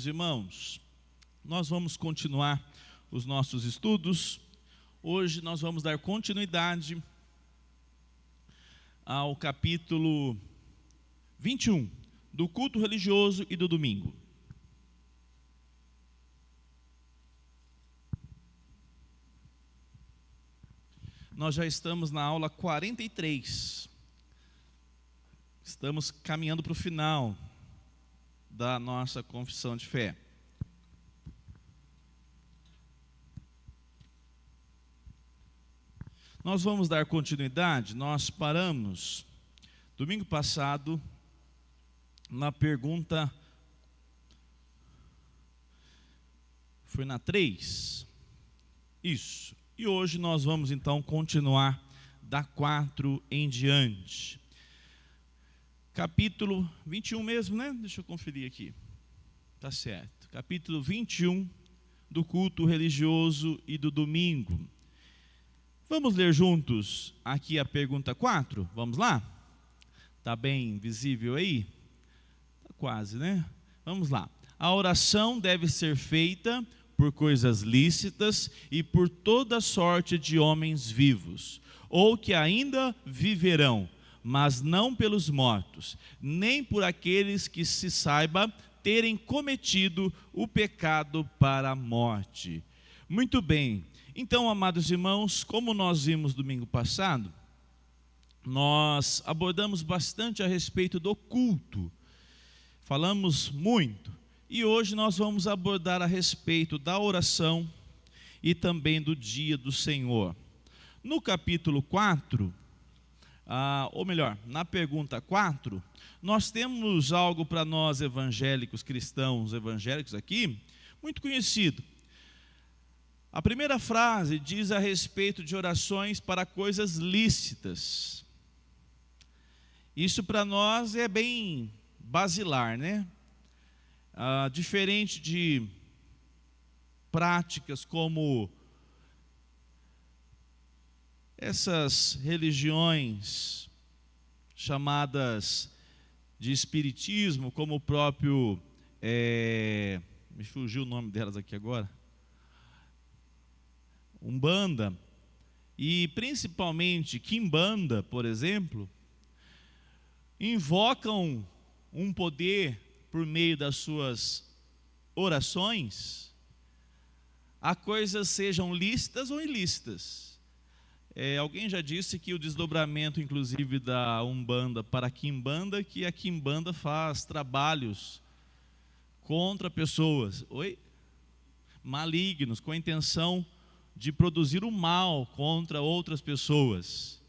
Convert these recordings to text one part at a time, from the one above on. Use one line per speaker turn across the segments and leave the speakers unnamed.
Irmãos, nós vamos continuar os nossos estudos. Hoje nós vamos dar continuidade ao capítulo 21 do culto religioso e do domingo. Nós já estamos na aula 43. Estamos caminhando para o final da nossa confissão de fé. Nós vamos dar continuidade. Nós paramos domingo passado na pergunta, foi na 3? Isso. E hoje nós vamos então continuar da 4 em diante. Capítulo 21 mesmo, né? Deixa eu conferir aqui. Tá certo. Capítulo 21 do culto religioso e do domingo. Vamos ler juntos aqui a pergunta 4? Vamos lá? Tá bem visível aí? Tá quase, né? Vamos lá. A oração deve ser feita por coisas lícitas e por toda sorte de homens vivos, ou que ainda viverão, mas não pelos mortos, nem por aqueles que se saiba terem cometido o pecado para a morte. Muito bem, então, amados irmãos, como nós vimos domingo passado, nós abordamos bastante a respeito do culto, falamos muito, e hoje nós vamos abordar a respeito da oração e também do dia do Senhor. No capítulo 4, ou melhor, na pergunta 4, nós temos algo para nós evangélicos, cristãos evangélicos aqui, muito conhecido. A primeira frase diz a respeito de orações para coisas lícitas. Isso para nós é bem basilar, né? Diferente de práticas como essas religiões chamadas de espiritismo, como o próprio, me fugiu o nome delas aqui agora, Umbanda, e principalmente Quimbanda, por exemplo, invocam um poder por meio das suas orações a coisas sejam lícitas ou ilícitas. Alguém já disse que o desdobramento, inclusive, da Umbanda para a Quimbanda, que a Quimbanda faz trabalhos contra pessoas, malignos, com a intenção de produzir o mal contra outras pessoas.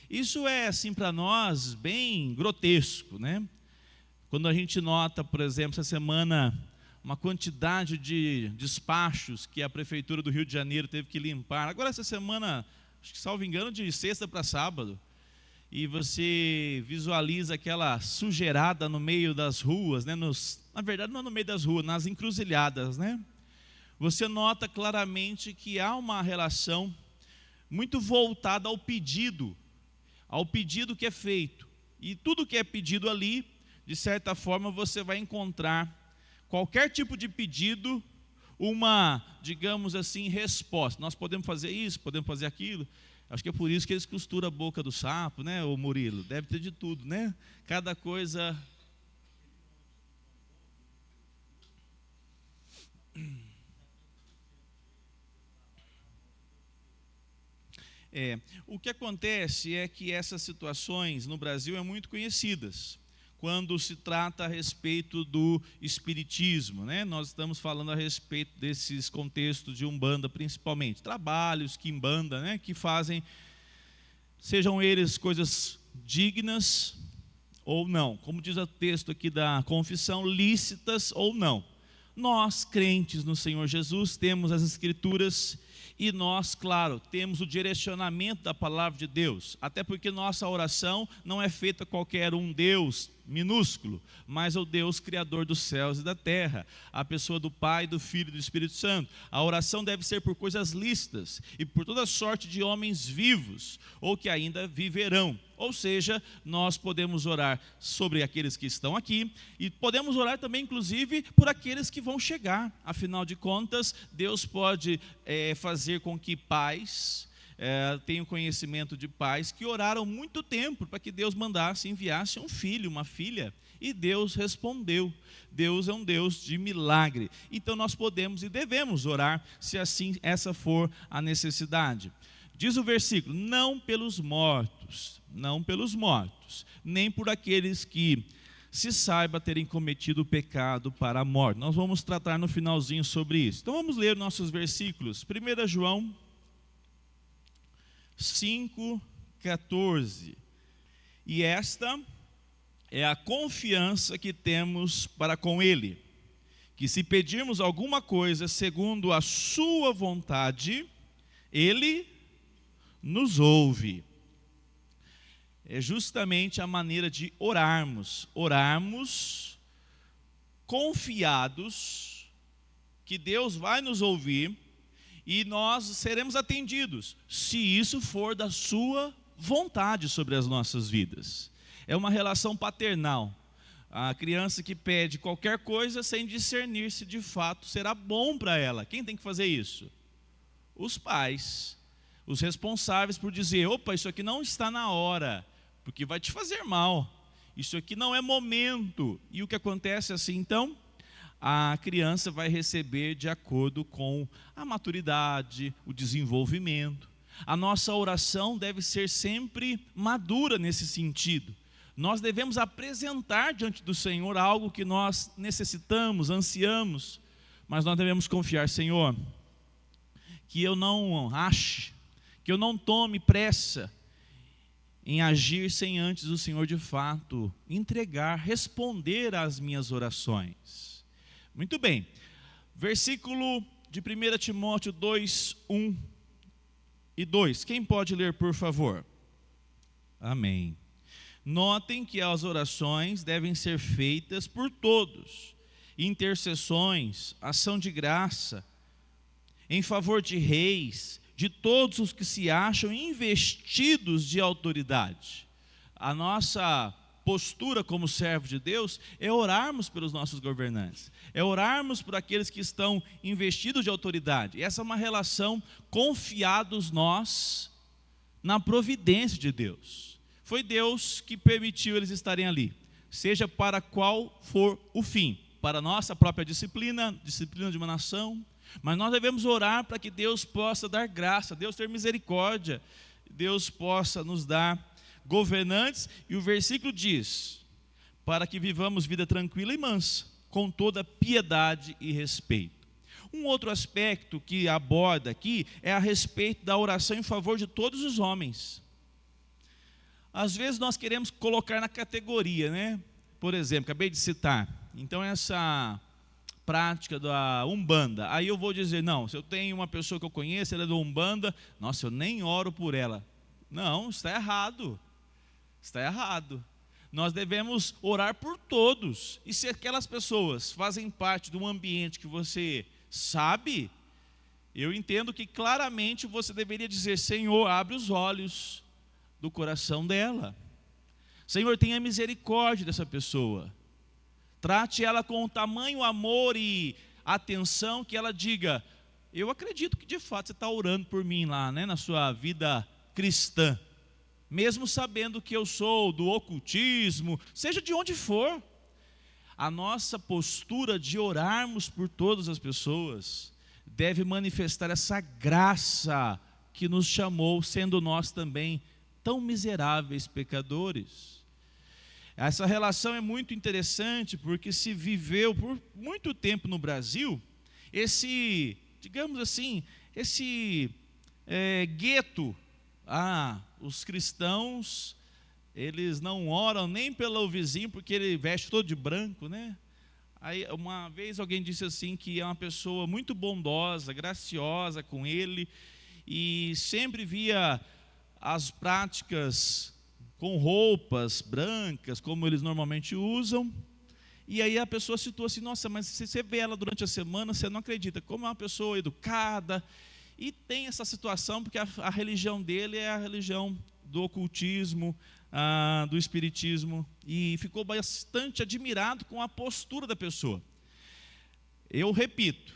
Isso é, assim, para nós, bem grotesco, né? Quando a gente nota, por exemplo, essa semana, uma quantidade de despachos que a Prefeitura do Rio de Janeiro teve que limpar. Agora, essa semana, acho que, salvo engano, de sexta para sábado, e você visualiza aquela sujeirada no meio das ruas, né? Na verdade, não no meio das ruas, nas encruzilhadas, né? Você nota claramente que há uma relação muito voltada ao pedido que é feito. E tudo que é pedido ali, de certa forma, você vai encontrar qualquer tipo de pedido, uma, digamos assim, resposta. Nós podemos fazer isso, podemos fazer aquilo. Acho que é por isso que eles costuram a boca do sapo, né, ô Murilo? Deve ter de tudo, né? Cada coisa. O que acontece é que essas situações no Brasil são muito conhecidas, quando se trata a respeito do espiritismo, né? Nós estamos falando a respeito desses contextos de Umbanda, principalmente, trabalhos, Quimbanda, né? Que fazem, sejam eles coisas dignas ou não, como diz o texto aqui da confissão, lícitas ou não. Nós, crentes no Senhor Jesus, temos as Escrituras E nós, claro, temos o direcionamento da palavra de Deus, até porque nossa oração não é feita a qualquer um Deus minúsculo, mas ao Deus Criador dos céus e da terra, a pessoa do Pai, do Filho e do Espírito Santo. A oração deve ser por coisas lícitas e por toda sorte de homens vivos, ou que ainda viverão. Ou seja, nós podemos orar sobre aqueles que estão aqui e podemos orar também, inclusive, por aqueles que vão chegar. Afinal de contas, Deus pode fazer com que pais tenham conhecimento de pais que oraram muito tempo para que Deus enviasse um filho, uma filha, e Deus respondeu. Deus é um Deus de milagre. Então nós podemos e devemos orar, se assim essa for a necessidade. Diz o versículo: não pelos mortos, nem por aqueles que se saiba terem cometido o pecado para a morte. Nós vamos tratar no finalzinho sobre isso. Então vamos ler nossos versículos. 1 João 5,14. E esta é a confiança que temos para com Ele, que se pedirmos alguma coisa segundo a sua vontade, Ele nos ouve. É justamente a maneira de orarmos confiados que Deus vai nos ouvir e nós seremos atendidos, se isso for da sua vontade sobre as nossas vidas. É uma relação paternal. A criança que pede qualquer coisa sem discernir se de fato será bom para ela. Quem tem que fazer isso? Os pais, os responsáveis por dizer: opa, isso aqui não está na hora, porque vai te fazer mal, isso aqui não é momento. E o que acontece assim, então? A criança vai receber de acordo com a maturidade, o desenvolvimento. A nossa oração deve ser sempre madura nesse sentido. Nós devemos apresentar diante do Senhor algo que nós necessitamos, ansiamos, mas nós devemos confiar: Senhor, que eu não ache, que eu não tome pressa em agir sem antes o Senhor de fato entregar, responder às minhas orações. Muito bem, versículo de 1 Timóteo 2, 1 e 2, quem pode ler, por favor? Amém. Notem que as orações devem ser feitas por todos, intercessões, ação de graça, em favor de reis, de todos os que se acham investidos de autoridade. A nossa postura como servo de Deus é orarmos pelos nossos governantes, é orarmos por aqueles que estão investidos de autoridade. E essa é uma relação confiados nós na providência de Deus. Foi Deus que permitiu eles estarem ali, seja para qual for o fim, para a nossa própria disciplina de uma nação, mas nós devemos orar para que Deus possa dar graça, Deus ter misericórdia, Deus possa nos dar governantes. E o versículo diz: para que vivamos vida tranquila e mansa, com toda piedade e respeito. Um outro aspecto que aborda aqui é a respeito da oração em favor de todos os homens. Às vezes nós queremos colocar na categoria, né? Por exemplo, acabei de citar, então essa prática da Umbanda, aí eu vou dizer: não, se eu tenho uma pessoa que eu conheço, ela é da Umbanda, nossa, eu nem oro por ela. Não, está errado. Está errado. Nós devemos orar por todos. E se aquelas pessoas fazem parte de um ambiente que você sabe, eu entendo que claramente você deveria dizer: Senhor, abre os olhos do coração dela. Senhor, tenha misericórdia dessa pessoa. Trate ela com o tamanho amor e atenção que ela diga: eu acredito que de fato você está orando por mim lá, né, na sua vida cristã. Mesmo sabendo que eu sou do ocultismo, seja de onde for, a nossa postura de orarmos por todas as pessoas deve manifestar essa graça que nos chamou, sendo nós também tão miseráveis pecadores. Essa relação é muito interessante, porque se viveu por muito tempo no Brasil, esse, digamos assim, esse gueto. Os cristãos, eles não oram nem pelo vizinho, porque ele veste todo de branco, né? Aí, uma vez alguém disse assim que é uma pessoa muito bondosa, graciosa com ele, e sempre via as práticas com roupas brancas, como eles normalmente usam. E aí a pessoa citou assim: nossa, mas se você vê ela durante a semana, você não acredita, como é uma pessoa educada. E tem essa situação, porque a religião dele é a religião do ocultismo, do espiritismo, e ficou bastante admirado com a postura da pessoa. Eu repito,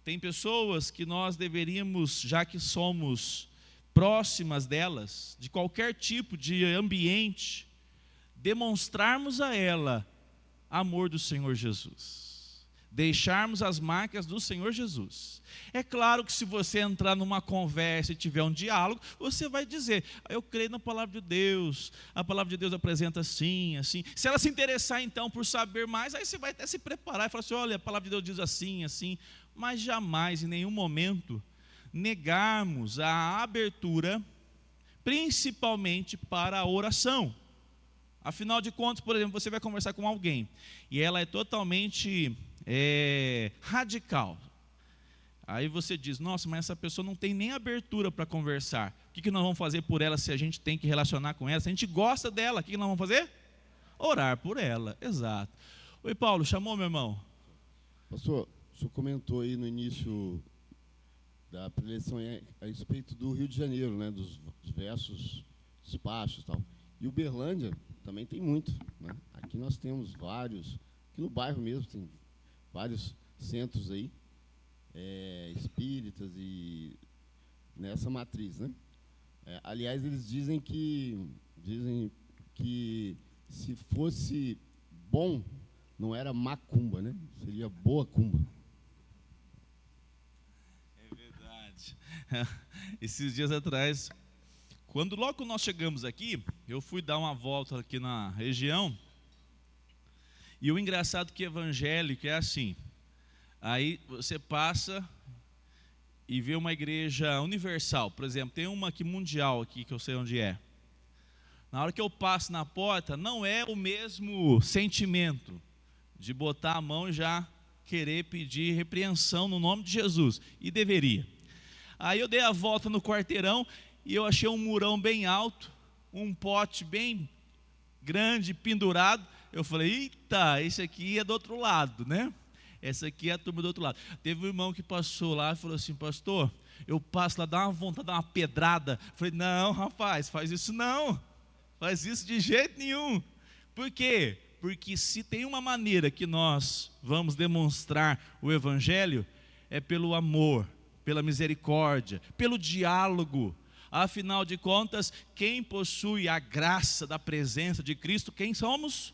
tem pessoas que nós deveríamos, já que somos próximas delas, de qualquer tipo de ambiente, demonstrarmos a ela amor do Senhor Jesus, deixarmos as marcas do Senhor Jesus. É claro que se você entrar numa conversa e tiver um diálogo, você vai dizer: eu creio na palavra de Deus, a palavra de Deus apresenta assim, assim. Se ela se interessar então por saber mais, aí você vai até se preparar e falar assim: olha, a palavra de Deus diz assim, assim. Mas jamais, em nenhum momento, negarmos a abertura, principalmente para a oração. Afinal de contas, por exemplo, você vai conversar com alguém e ela é totalmente radical. Aí você diz: nossa, mas essa pessoa não tem nem abertura para conversar. O que nós vamos fazer por ela se a gente tem que relacionar com ela? Se a gente gosta dela, o que nós vamos fazer? Orar por ela, exato. Oi, Paulo, chamou, meu irmão?
Pastor, o senhor comentou aí no início da preleção a respeito do Rio de Janeiro, né, dos diversos despachos e tal. E Uberlândia também tem muito, né? Aqui nós temos vários, aqui no bairro mesmo tem vários centros aí, espíritas e nessa matriz, né? Aliás, eles dizem que se fosse bom, não era macumba, né? Seria boa cumba.
É verdade. Esses dias atrás, logo nós chegamos aqui, eu fui dar uma volta aqui na região, e o engraçado que evangélico é assim, aí você passa e vê uma igreja universal, por exemplo, tem uma aqui mundial aqui, que eu sei onde é. Na hora que eu passo na porta, não é o mesmo sentimento de botar a mão e já querer pedir repreensão no nome de Jesus, e deveria. Aí eu dei a volta no quarteirão, e eu achei um murão bem alto, um pote bem grande, pendurado. Eu falei: eita, esse aqui é do outro lado, né? Essa aqui é a turma do outro lado. Teve um irmão que passou lá e falou assim: pastor, eu passo lá, dá uma vontade de dar uma pedrada. Eu falei: não, rapaz, faz isso não. Faz isso de jeito nenhum. Por quê? Porque se tem uma maneira que nós vamos demonstrar o evangelho, é pelo amor, pela misericórdia, pelo diálogo. Afinal de contas, quem possui a graça da presença de Cristo, quem somos?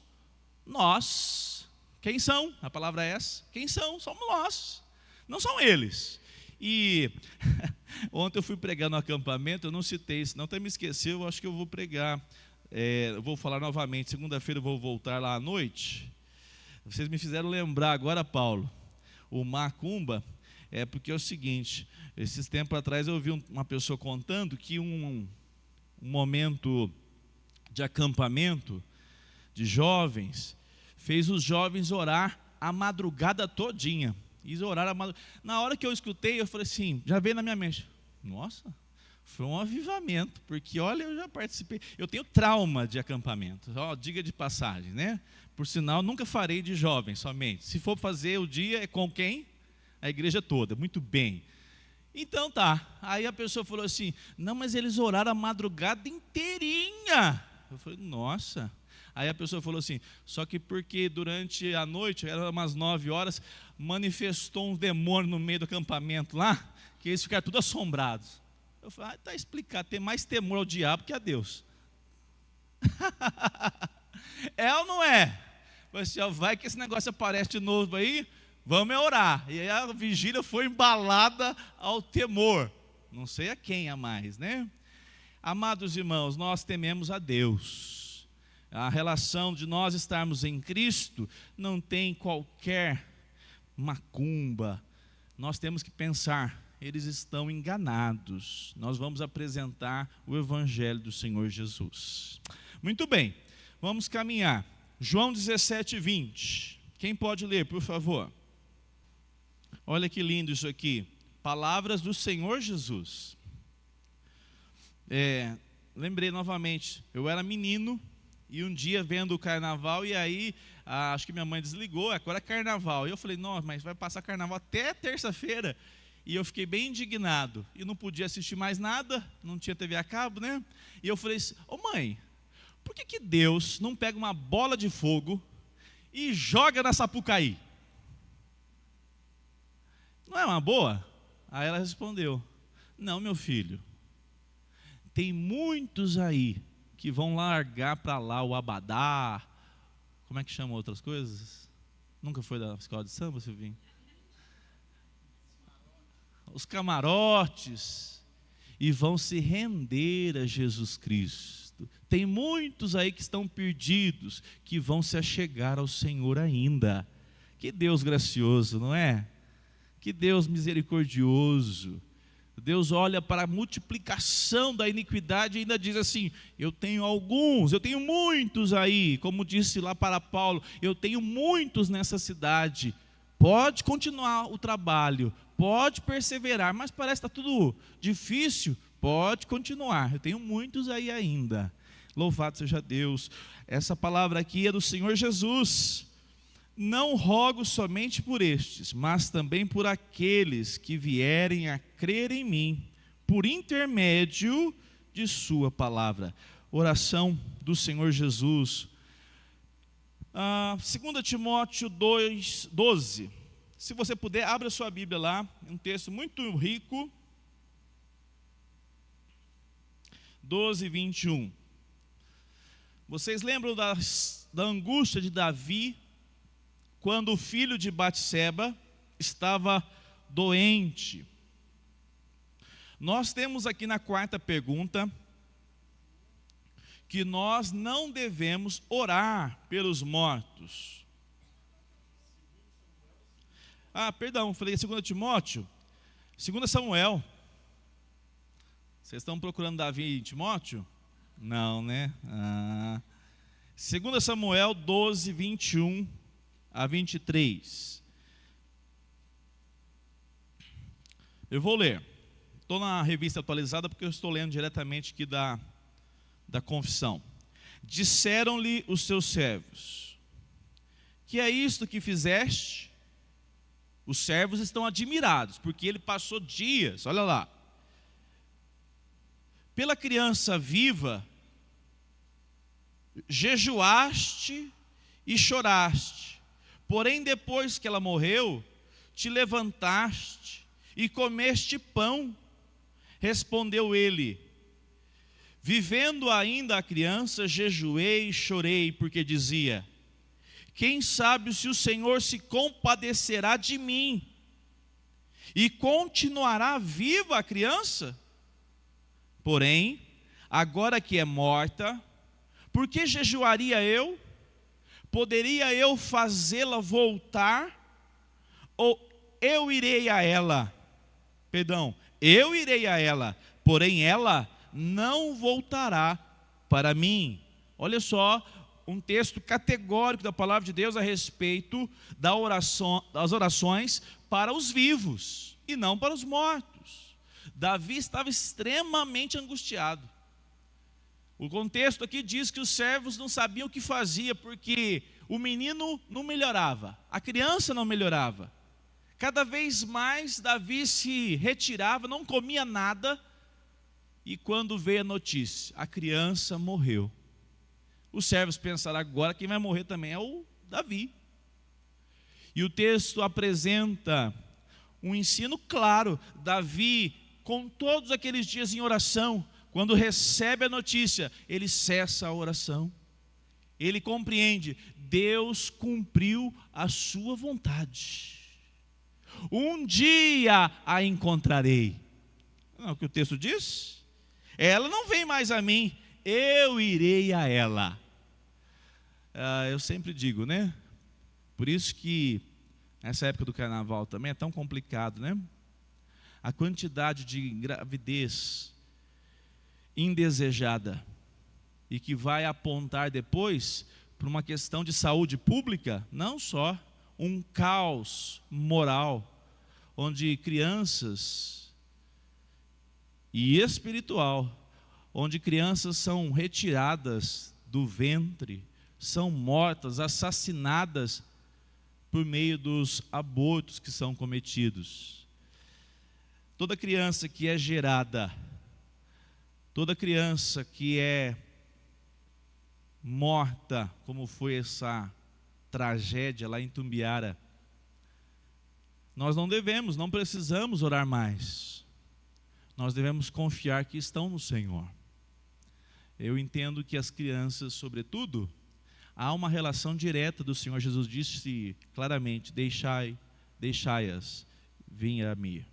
Nós. Quem são? A palavra é essa. Quem são? Somos nós. Não são eles. E ontem eu fui pregar no acampamento, eu não citei isso, não, até me esqueceu, eu acho que eu vou pregar, eu vou falar novamente, segunda-feira eu vou voltar lá à noite. Vocês me fizeram lembrar agora, Paulo, o macumba. Porque é o seguinte, esses tempos atrás eu ouvi uma pessoa contando que um momento de acampamento de jovens fez os jovens orar a madrugada todinha. Na hora que eu escutei, eu falei assim, já veio na minha mente: nossa, foi um avivamento, porque olha, eu já participei, eu tenho trauma de acampamento, diga de passagem, né? Por sinal, nunca farei de jovem somente. Se for fazer o dia, é com quem? A igreja toda, muito bem. Então tá, aí a pessoa falou assim: não, mas eles oraram a madrugada inteirinha. Eu falei: nossa. Aí a pessoa falou assim: só que porque durante a noite, eram umas 9 horas, manifestou um demônio no meio do acampamento lá, que eles ficaram tudo assombrados. Eu falei: tá explicado, tem mais temor ao diabo que a Deus. É ou não é? Assim, vai que esse negócio aparece de novo aí, vamos orar. E aí a vigília foi embalada ao temor. Não sei a quem a mais, né? Amados irmãos, nós tememos a Deus. A relação de nós estarmos em Cristo não tem qualquer macumba. Nós temos que pensar: eles estão enganados. Nós vamos apresentar o Evangelho do Senhor Jesus. Muito bem, vamos caminhar. João 17:20. Quem pode ler, por favor? Olha que lindo isso aqui. Palavras do Senhor Jesus. Lembrei novamente, eu era menino e um dia vendo o carnaval, e aí acho que minha mãe desligou, agora é carnaval. E eu falei, nossa, mas vai passar carnaval até terça-feira. E eu fiquei bem indignado, e não podia assistir mais nada, não tinha TV a cabo, né? E eu falei assim, ô mãe, por que Deus não pega uma bola de fogo e joga na Sapucaí? Não é uma boa? Aí ela respondeu, não, meu filho, tem muitos aí que vão largar para lá o abadá, como é que chama outras coisas? Nunca foi da escola de samba, Silvinho? Os camarotes, e vão se render a Jesus Cristo. Tem muitos aí que estão perdidos, que vão se achegar ao Senhor ainda. Que Deus gracioso, não é? Que Deus misericordioso. Deus olha para a multiplicação da iniquidade e ainda diz assim, eu tenho muitos aí, como disse lá para Paulo, eu tenho muitos nessa cidade, pode continuar o trabalho, pode perseverar, mas parece que está tudo difícil, pode continuar, eu tenho muitos aí ainda. Louvado seja Deus. Essa palavra aqui é do Senhor Jesus. Não rogo somente por estes, mas também por aqueles que vierem a crer em mim, por intermédio de sua palavra. Oração do Senhor Jesus. 2 Timóteo 2:12. Se você puder, abra sua Bíblia lá, um texto muito rico. 12:21. Vocês lembram da angústia de Davi, quando o filho de Batseba estava doente? Nós temos aqui na quarta pergunta que nós não devemos orar pelos mortos. Perdão, falei 2 Timóteo, 2 Samuel. Vocês estão procurando Davi e Timóteo? Não, né? 2 Samuel 12:21 a 23. Eu vou ler. Estou na revista atualizada porque eu estou lendo diretamente aqui da confissão. Disseram-lhe os seus servos, que é isto que fizeste? Os servos estão admirados, porque ele passou dias, olha lá, pela criança viva, jejuaste e choraste, porém depois que ela morreu, te levantaste e comeste pão. Respondeu ele, vivendo ainda a criança, jejuei e chorei, porque dizia, quem sabe se o Senhor se compadecerá de mim, e continuará viva a criança? Porém, agora que é morta, por que jejuaria eu? Poderia eu fazê-la voltar? Ou eu irei a ela? Eu irei a ela, porém ela não voltará para mim. Olha só, um texto categórico da palavra de Deus a respeito das orações para os vivos e não para os mortos. Davi estava extremamente angustiado. O contexto aqui diz que os servos não sabiam o que fazia, porque o menino não melhorava, a criança não melhorava. Cada vez mais Davi se retirava, não comia nada, e quando veio a notícia, a criança morreu. Os servos pensaram, agora quem vai morrer também é o Davi. E o texto apresenta um ensino claro. Davi, com todos aqueles dias em oração, quando recebe a notícia, ele cessa a oração. Ele compreende, Deus cumpriu a sua vontade. Um dia a encontrarei. Não é o que o texto diz? Ela não vem mais a mim, eu irei a ela. Eu sempre digo, né? Por isso que nessa época do carnaval também é tão complicado, né? A quantidade de gravidez indesejada e que vai apontar depois para uma questão de saúde pública, não só um caos moral, onde crianças e espiritual, onde crianças são retiradas do ventre, são mortas, assassinadas por meio dos abortos que são cometidos. Toda criança que é gerada, toda criança que é morta, como foi essa tragédia lá em Tumbiara, nós não precisamos orar mais. Nós devemos confiar que estão no Senhor. Eu entendo que as crianças, sobretudo, há uma relação direta do Senhor. Jesus disse claramente: deixai-as vir a mim.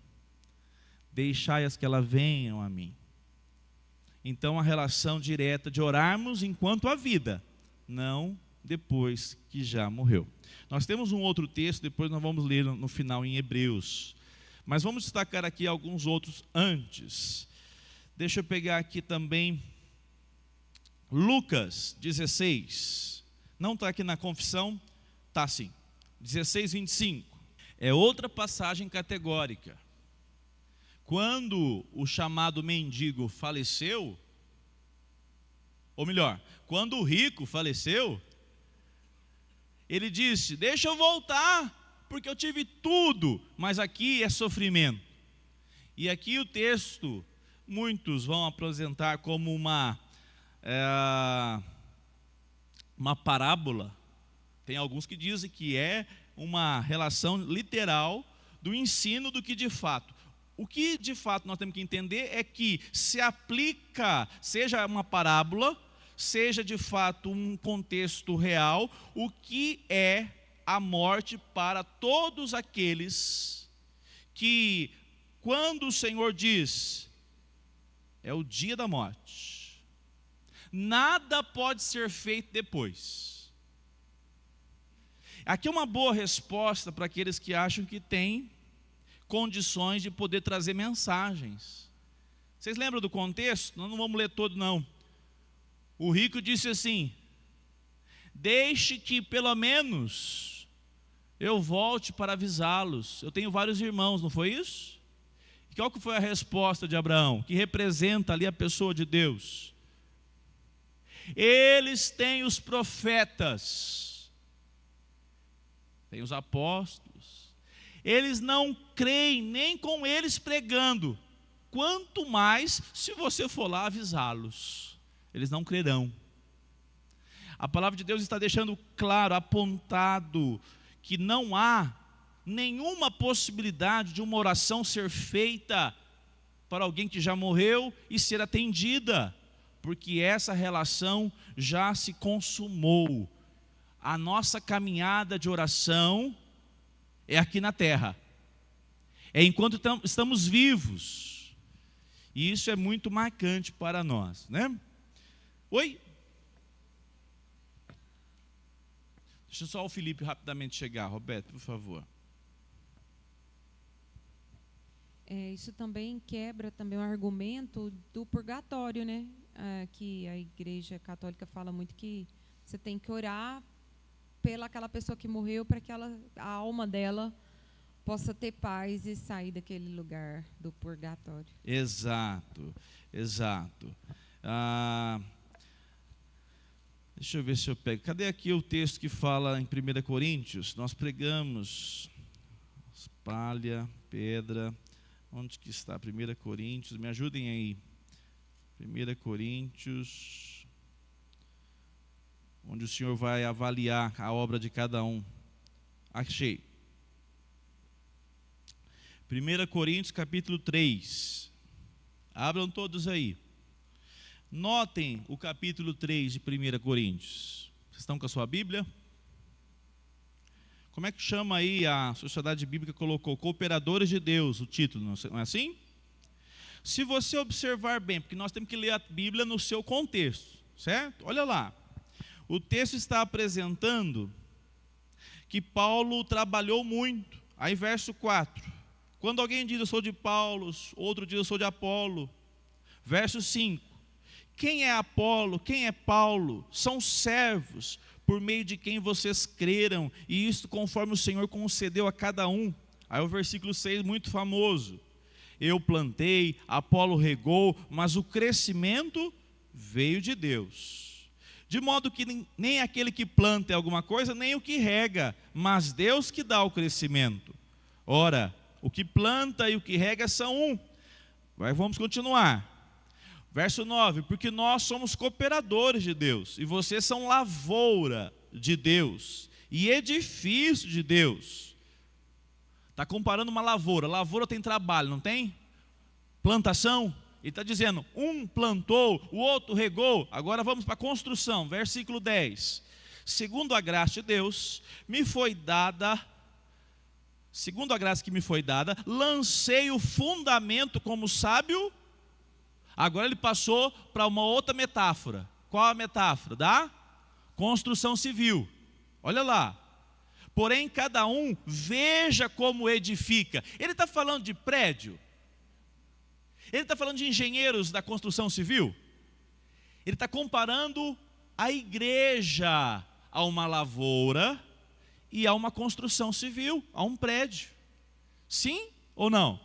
Deixai-as que elas venham a mim. Então, a relação direta de orarmos enquanto há vida, não depois que já morreu. Nós temos um outro texto, depois nós vamos ler no final em Hebreus. Mas vamos destacar aqui alguns outros antes. Deixa eu pegar aqui também Lucas 16. Não está aqui na confissão? Está sim. 16, 25. É outra passagem categórica. Quando o chamado mendigo faleceu, ou melhor, quando o rico faleceu, ele disse: deixa eu voltar, porque eu tive tudo, mas aqui é sofrimento. E aqui o texto, muitos vão apresentar como uma parábola. Tem alguns que dizem que é uma relação literal do ensino do que de fato. O que de fato nós temos que entender é que se aplica, seja uma parábola, seja de fato um contexto real, o que é a morte para todos aqueles que, quando o Senhor diz, é o dia da morte, nada pode ser feito depois. Aqui é uma boa resposta para aqueles que acham que têm condições de poder trazer mensagens. Vocês lembram do contexto? Nós não vamos ler todo não. O rico disse assim: deixe que pelo menos eu volte para avisá-los. Eu tenho vários irmãos, não foi isso? E qual que foi a resposta de Abraão, que representa ali a pessoa de Deus? Eles têm os profetas, têm os apóstolos. Eles não creem nem com eles pregando, quanto mais se você for lá avisá-los. Eles não crerão. A palavra de Deus está deixando claro, apontado, que não há nenhuma possibilidade de uma oração ser feita para alguém que já morreu e ser atendida, porque essa relação já se consumou. A nossa caminhada de oração é aqui na terra, é enquanto estamos vivos, e isso é muito marcante para nós, né? Oi? Deixa só o Felipe rapidamente chegar. Roberto, por favor.
Isso também quebra também o argumento do purgatório, né? Que a Igreja Católica fala muito que você tem que orar pelaquela pessoa que morreu para que a alma dela possa ter paz e sair daquele lugar do purgatório.
Exato, exato. Deixa eu ver se eu pego. Cadê aqui o texto que fala em 1 Coríntios? Nós pregamos palha, pedra. Onde que está 1 Coríntios? Me ajudem aí. 1 Coríntios, onde o Senhor vai avaliar a obra de cada um. Achei. 1 Coríntios capítulo 3. Abram todos aí. Notem o capítulo 3 de 1 Coríntios. Vocês estão com a sua Bíblia? Como é que chama aí a Sociedade Bíblica? Colocou Cooperadores de Deus, o título, não é assim? Se você observar bem, porque nós temos que ler a Bíblia no seu contexto, certo? Olha lá. O texto está apresentando que Paulo trabalhou muito. Aí verso 4. Quando alguém diz eu sou de Paulo, outro diz eu sou de Apolo. Verso 5. Quem é Apolo? Quem é Paulo? São servos, por meio de quem vocês creram, e isto conforme o Senhor concedeu a cada um. Aí o versículo 6, muito famoso. Eu plantei, Apolo regou, mas o crescimento veio de Deus. De modo que nem aquele que planta é alguma coisa, nem o que rega, mas Deus que dá o crescimento. Ora, o que planta e o que rega são um. Mas vamos continuar. Verso 9, porque nós somos cooperadores de Deus, e vocês são lavoura de Deus, e edifício de Deus. Está comparando uma lavoura. Lavoura tem trabalho, não tem? Plantação. Ele está dizendo, um plantou, o outro regou. Agora vamos para a construção, versículo 10. Segundo a graça de Deus, segundo a graça que me foi dada, lancei o fundamento como sábio. Agora ele passou para uma outra metáfora. Qual a metáfora? Da construção civil. Olha lá. Porém, cada um veja como edifica. Ele está falando de prédio? Ele está falando de engenheiros da construção civil? Ele está comparando a igreja a uma lavoura e a uma construção civil, a um prédio. Sim ou não?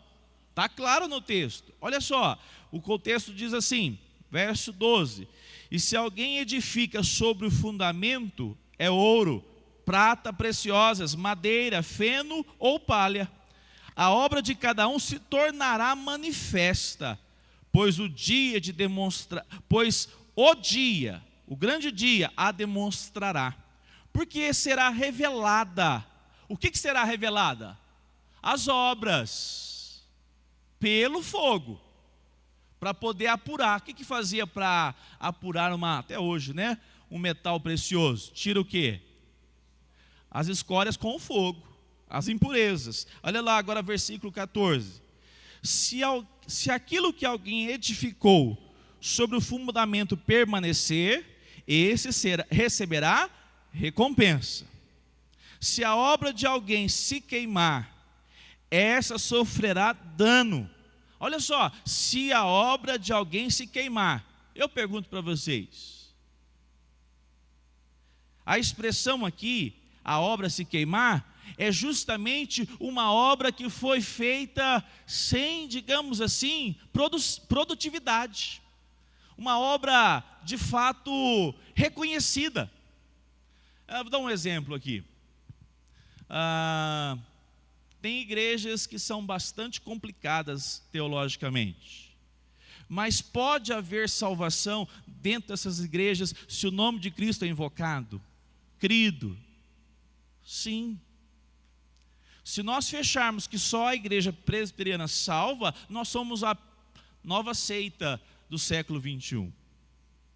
Está claro no texto. Olha só, o contexto diz assim, verso 12. E se alguém edifica sobre o fundamento, é ouro, prata preciosas, madeira, feno ou palha. A obra de cada um se tornará manifesta, pois o grande dia, a demonstrará. Porque será revelada. O que será revelada? As obras, pelo fogo, para poder apurar. O que fazia para apurar até hoje, né? Um metal precioso? Tira o quê? As escórias com o fogo, as impurezas. Olha lá agora versículo 14. Se aquilo que alguém edificou sobre o fundamento permanecer, esse receberá recompensa. Se a obra de alguém se queimar, essa sofrerá dano. Olha só, se a obra de alguém se queimar, eu pergunto para vocês, a expressão aqui, a obra se queimar, é justamente uma obra que foi feita sem, digamos assim, produtividade. Uma obra, de fato, reconhecida. Vou dar um exemplo aqui. Tem igrejas que são bastante complicadas teologicamente. Mas pode haver salvação dentro dessas igrejas se o nome de Cristo é invocado, crido. Sim. Se nós fecharmos que só a igreja presbiteriana salva, nós somos a nova seita do século 21.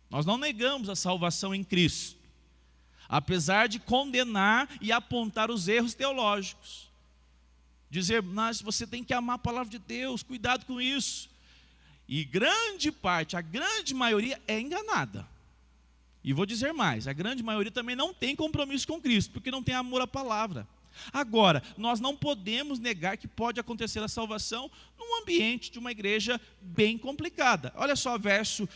Nós não negamos a salvação em Cristo, apesar de condenar e apontar os erros teológicos. Dizer, mas você tem que amar a palavra de Deus, cuidado com isso. E grande parte, a grande maioria é enganada. E vou dizer mais, a grande maioria também não tem compromisso com Cristo, porque não tem amor à palavra. Agora, nós não podemos negar que pode acontecer a salvação num ambiente de uma igreja bem complicada. Olha só, verso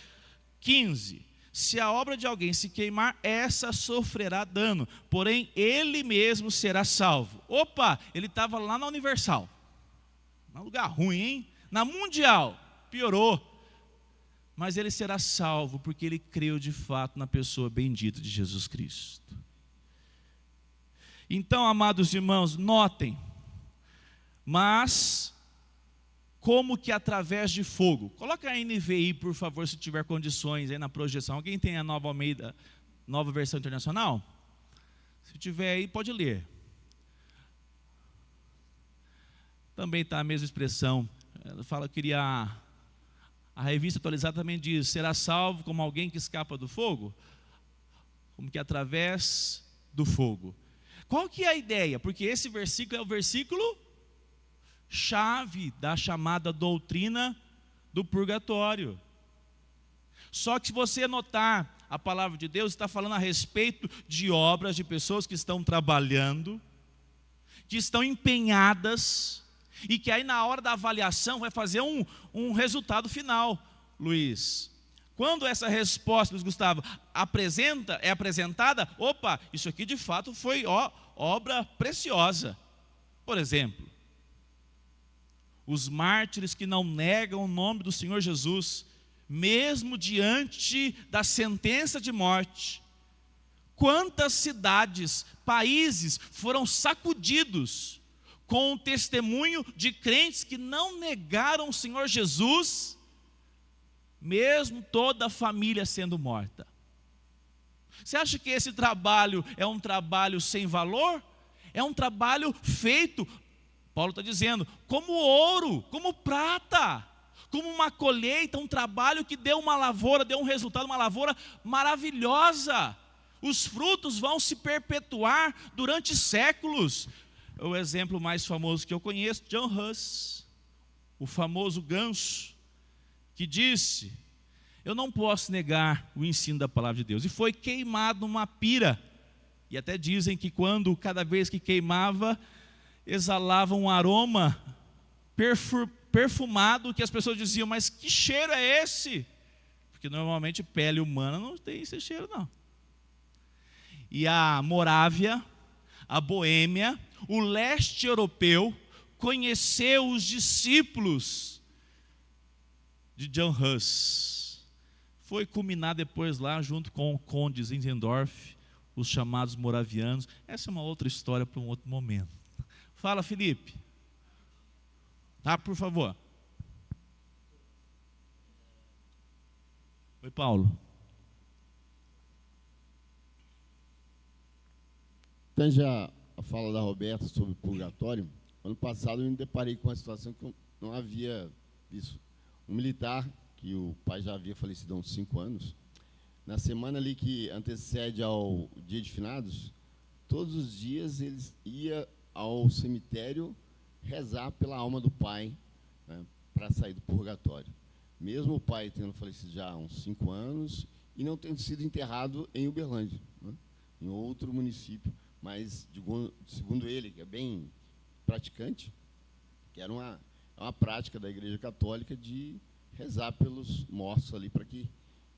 15. Se a obra de alguém se queimar, essa sofrerá dano, porém ele mesmo será salvo. Opa, ele estava lá na Universal. Um lugar ruim, hein? Na Mundial, piorou. Mas ele será salvo, porque ele creu de fato na pessoa bendita de Jesus Cristo. Então, amados irmãos, notem, mas como que através de fogo. Coloca a NVI, por favor, se tiver condições aí na projeção. Alguém tem a Nova Almeida, nova versão internacional? Se tiver aí, pode ler. Também está a mesma expressão. Ela fala que a revista atualizada também diz, será salvo como alguém que escapa do fogo? Como que através do fogo. Qual que é a ideia? Porque esse versículo é o versículo chave da chamada doutrina do purgatório. Só que se você notar, a palavra de Deus está falando a respeito de obras de pessoas que estão trabalhando, que estão empenhadas, e que aí na hora da avaliação vai fazer um resultado final. Luiz, Quando essa resposta, Luiz Gustavo, é apresentada, opa, isso aqui de fato foi obra preciosa. Por exemplo, os mártires que não negam o nome do Senhor Jesus, mesmo diante da sentença de morte. Quantas cidades, países foram sacudidos com o testemunho de crentes que não negaram o Senhor Jesus, mesmo toda a família sendo morta. Você acha que esse trabalho é um trabalho sem valor? É um trabalho feito, Paulo está dizendo, como ouro, como prata, como uma colheita, um trabalho que deu uma lavoura, deu um resultado, uma lavoura maravilhosa. Os frutos vão se perpetuar durante séculos. O exemplo mais famoso que eu conheço, John Huss, o famoso ganso, que disse: eu não posso negar o ensino da palavra de Deus. E foi queimado numa pira. E até dizem que cada vez que queimava, exalava um aroma perfumado, que as pessoas diziam, mas que cheiro é esse? Porque normalmente pele humana não tem esse cheiro, não. E a Morávia, a Boêmia, o leste europeu, conheceu os discípulos de John Huss. Foi culminar depois lá, junto com o conde Zinzendorf, os chamados moravianos. Essa é uma outra história para um outro momento. Fala, Felipe. Por favor. Oi, Paulo.
Então, já a fala da Roberta sobre o purgatório, ano passado eu me deparei com uma situação que eu não havia visto. Um militar, que o pai já havia falecido há uns 5 anos, na semana ali que antecede ao dia de finados, todos os dias eles iam ao cemitério rezar pela alma do pai, né, para sair do purgatório. Mesmo o pai tendo falecido já há uns 5 anos e não tendo sido enterrado em Uberlândia, né, em outro município, mas, segundo ele, que é bem praticante, que era uma prática da Igreja Católica de rezar pelos mortos ali para que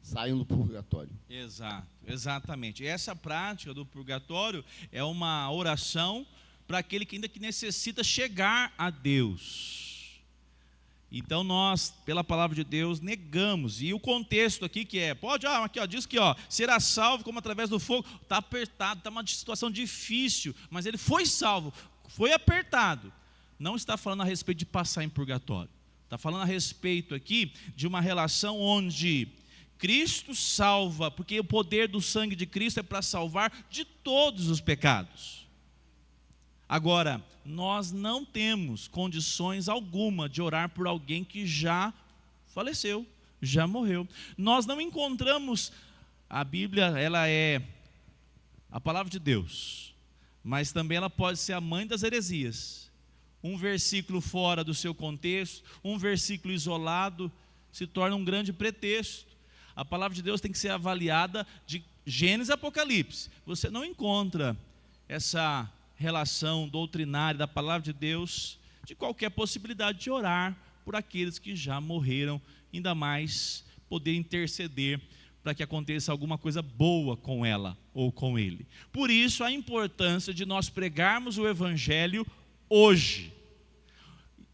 saiam do purgatório.
Exato, exatamente. Essa prática do purgatório é uma oração para aquele que ainda necessita chegar a Deus. Então nós, pela palavra de Deus, negamos. E o contexto aqui que diz que será salvo como através do fogo. Está apertado, está uma situação difícil, mas ele foi salvo, foi apertado. Não está falando a respeito de passar em purgatório. Está falando a respeito aqui de uma relação onde Cristo salva, porque o poder do sangue de Cristo é para salvar de todos os pecados. Agora, nós não temos condições alguma de orar por alguém que já faleceu, já morreu. Nós não encontramos, a Bíblia, ela é a palavra de Deus, mas também ela pode ser a mãe das heresias. Um versículo fora do seu contexto, um versículo isolado, se torna um grande pretexto. A palavra de Deus tem que ser avaliada de Gênesis e Apocalipse. Você não encontra essa relação doutrinária da palavra de Deus de qualquer possibilidade de orar por aqueles que já morreram, ainda mais poder interceder para que aconteça alguma coisa boa com ela ou com ele. Por isso a importância de nós pregarmos o Evangelho hoje.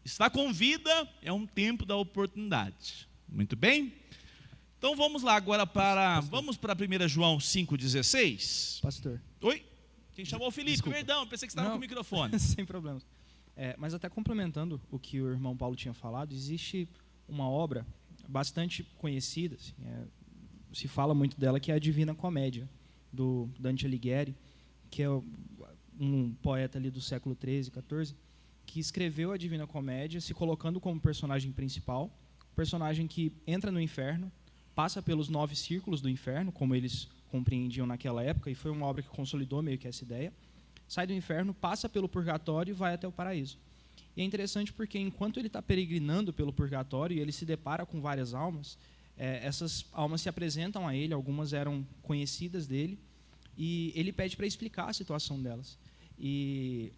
Está com vida, é um tempo da oportunidade. Muito bem? Então vamos lá agora vamos para 1 João 5,16.
Pastor.
Oi? Quem chamou o Felipe?
Desculpa.
Perdão, pensei que você estava com o microfone.
Sem problemas. Mas até complementando o que o irmão Paulo tinha falado, existe uma obra bastante conhecida, assim, se fala muito dela, que é a Divina Comédia, do Dante Alighieri, que é um poeta ali do século XIII, XIV, que escreveu a Divina Comédia se colocando como personagem principal, personagem que entra no inferno, passa pelos 9 círculos do inferno, como eles compreendiam naquela época, e foi uma obra que consolidou meio que essa ideia, sai do inferno, passa pelo purgatório e vai até o paraíso. E é interessante porque enquanto ele está peregrinando pelo purgatório e ele se depara com várias almas, essas almas se apresentam a ele, algumas eram conhecidas dele, e ele pede para explicar a situação delas. E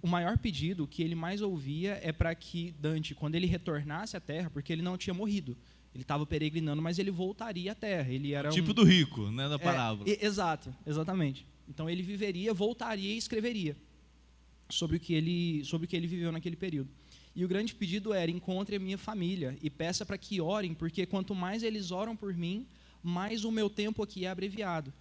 o maior pedido que ele mais ouvia é para que Dante, quando ele retornasse à Terra, porque ele não tinha morrido, Ele estava peregrinando, mas ele voltaria à terra. Ele era
Tipo do rico, né, da parábola.
Exato, exatamente. Então ele viveria, voltaria e escreveria sobre o que ele viveu naquele período. E o grande pedido era: encontre a minha família e peça para que orem, porque quanto mais eles oram por mim, mais o meu tempo aqui é abreviado.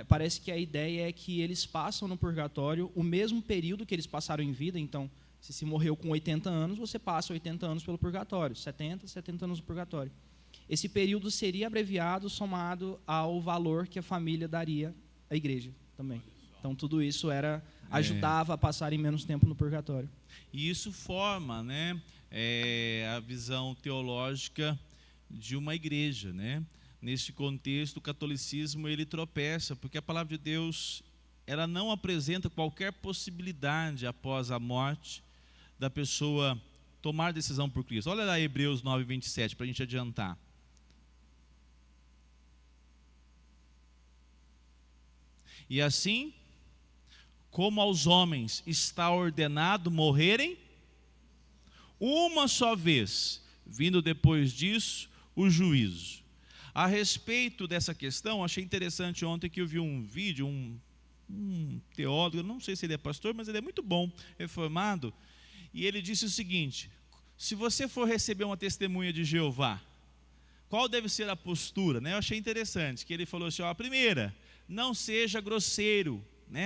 Parece que a ideia é que eles passam no purgatório o mesmo período que eles passaram em vida. Então, se morreu com 80 anos, você passa 80 anos pelo purgatório, 70 anos no purgatório. Esse período seria abreviado, somado ao valor que a família daria à igreja também. Então, tudo isso ajudava a passarem menos tempo no purgatório.
E isso forma, né, a visão teológica de uma igreja, né? Nesse contexto, o catolicismo ele tropeça, porque a palavra de Deus ela não apresenta qualquer possibilidade após a morte da pessoa tomar decisão por Cristo. Olha lá Hebreus 9:27 para a gente adiantar. E assim, como aos homens está ordenado morrerem uma só vez, vindo depois disso o juízo. A respeito dessa questão, achei interessante ontem que eu vi um vídeo, um teólogo, não sei se ele é pastor, mas ele é muito bom, reformado, e ele disse o seguinte: se você for receber uma testemunha de Jeová, qual deve ser a postura? Eu achei interessante, que ele falou assim: a primeira, não seja grosseiro,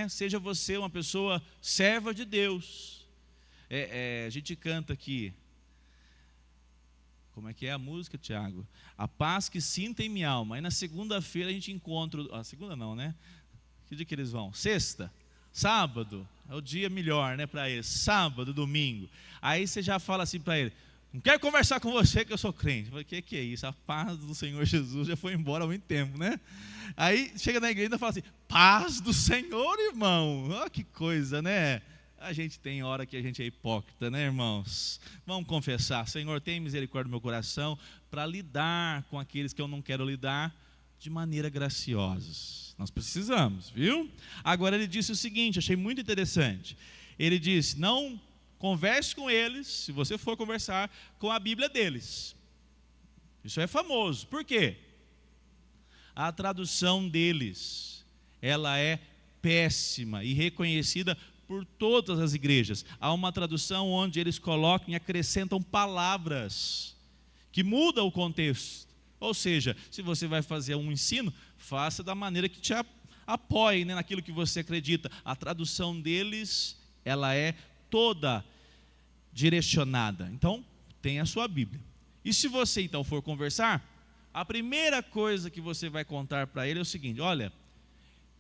seja você uma pessoa serva de Deus. A gente canta aqui, como é que é a música, Tiago? A paz que sinta em minha alma. Aí na segunda-feira a gente encontra, segunda não, né? Que dia que eles vão? Sexta? Sábado? É o dia melhor, para eles. Sábado, domingo. Aí você já fala assim para ele: não quero conversar com você que eu sou crente. Eu falei: que é isso? A paz do Senhor Jesus já foi embora há muito tempo, Aí chega na igreja e fala assim: paz do Senhor, irmão. Que coisa, A gente tem hora que a gente é hipócrita, irmãos? Vamos confessar: Senhor, tem misericórdia do meu coração para lidar com aqueles que eu não quero lidar de maneira graciosa. Nós precisamos, viu? Agora ele disse o seguinte, achei muito interessante. Ele disse: não converse com eles, se você for conversar, com a Bíblia deles. Isso é famoso. Por quê? A tradução deles, ela é péssima e reconhecida por todas as igrejas. Há uma tradução onde eles colocam e acrescentam palavras que mudam o contexto. Ou seja, se você vai fazer um ensino, faça da maneira que te apoie naquilo que você acredita. A tradução deles, ela é toda direcionada. Então, tem a sua Bíblia. E se você então for conversar, a primeira coisa que você vai contar para ele é o seguinte: olha,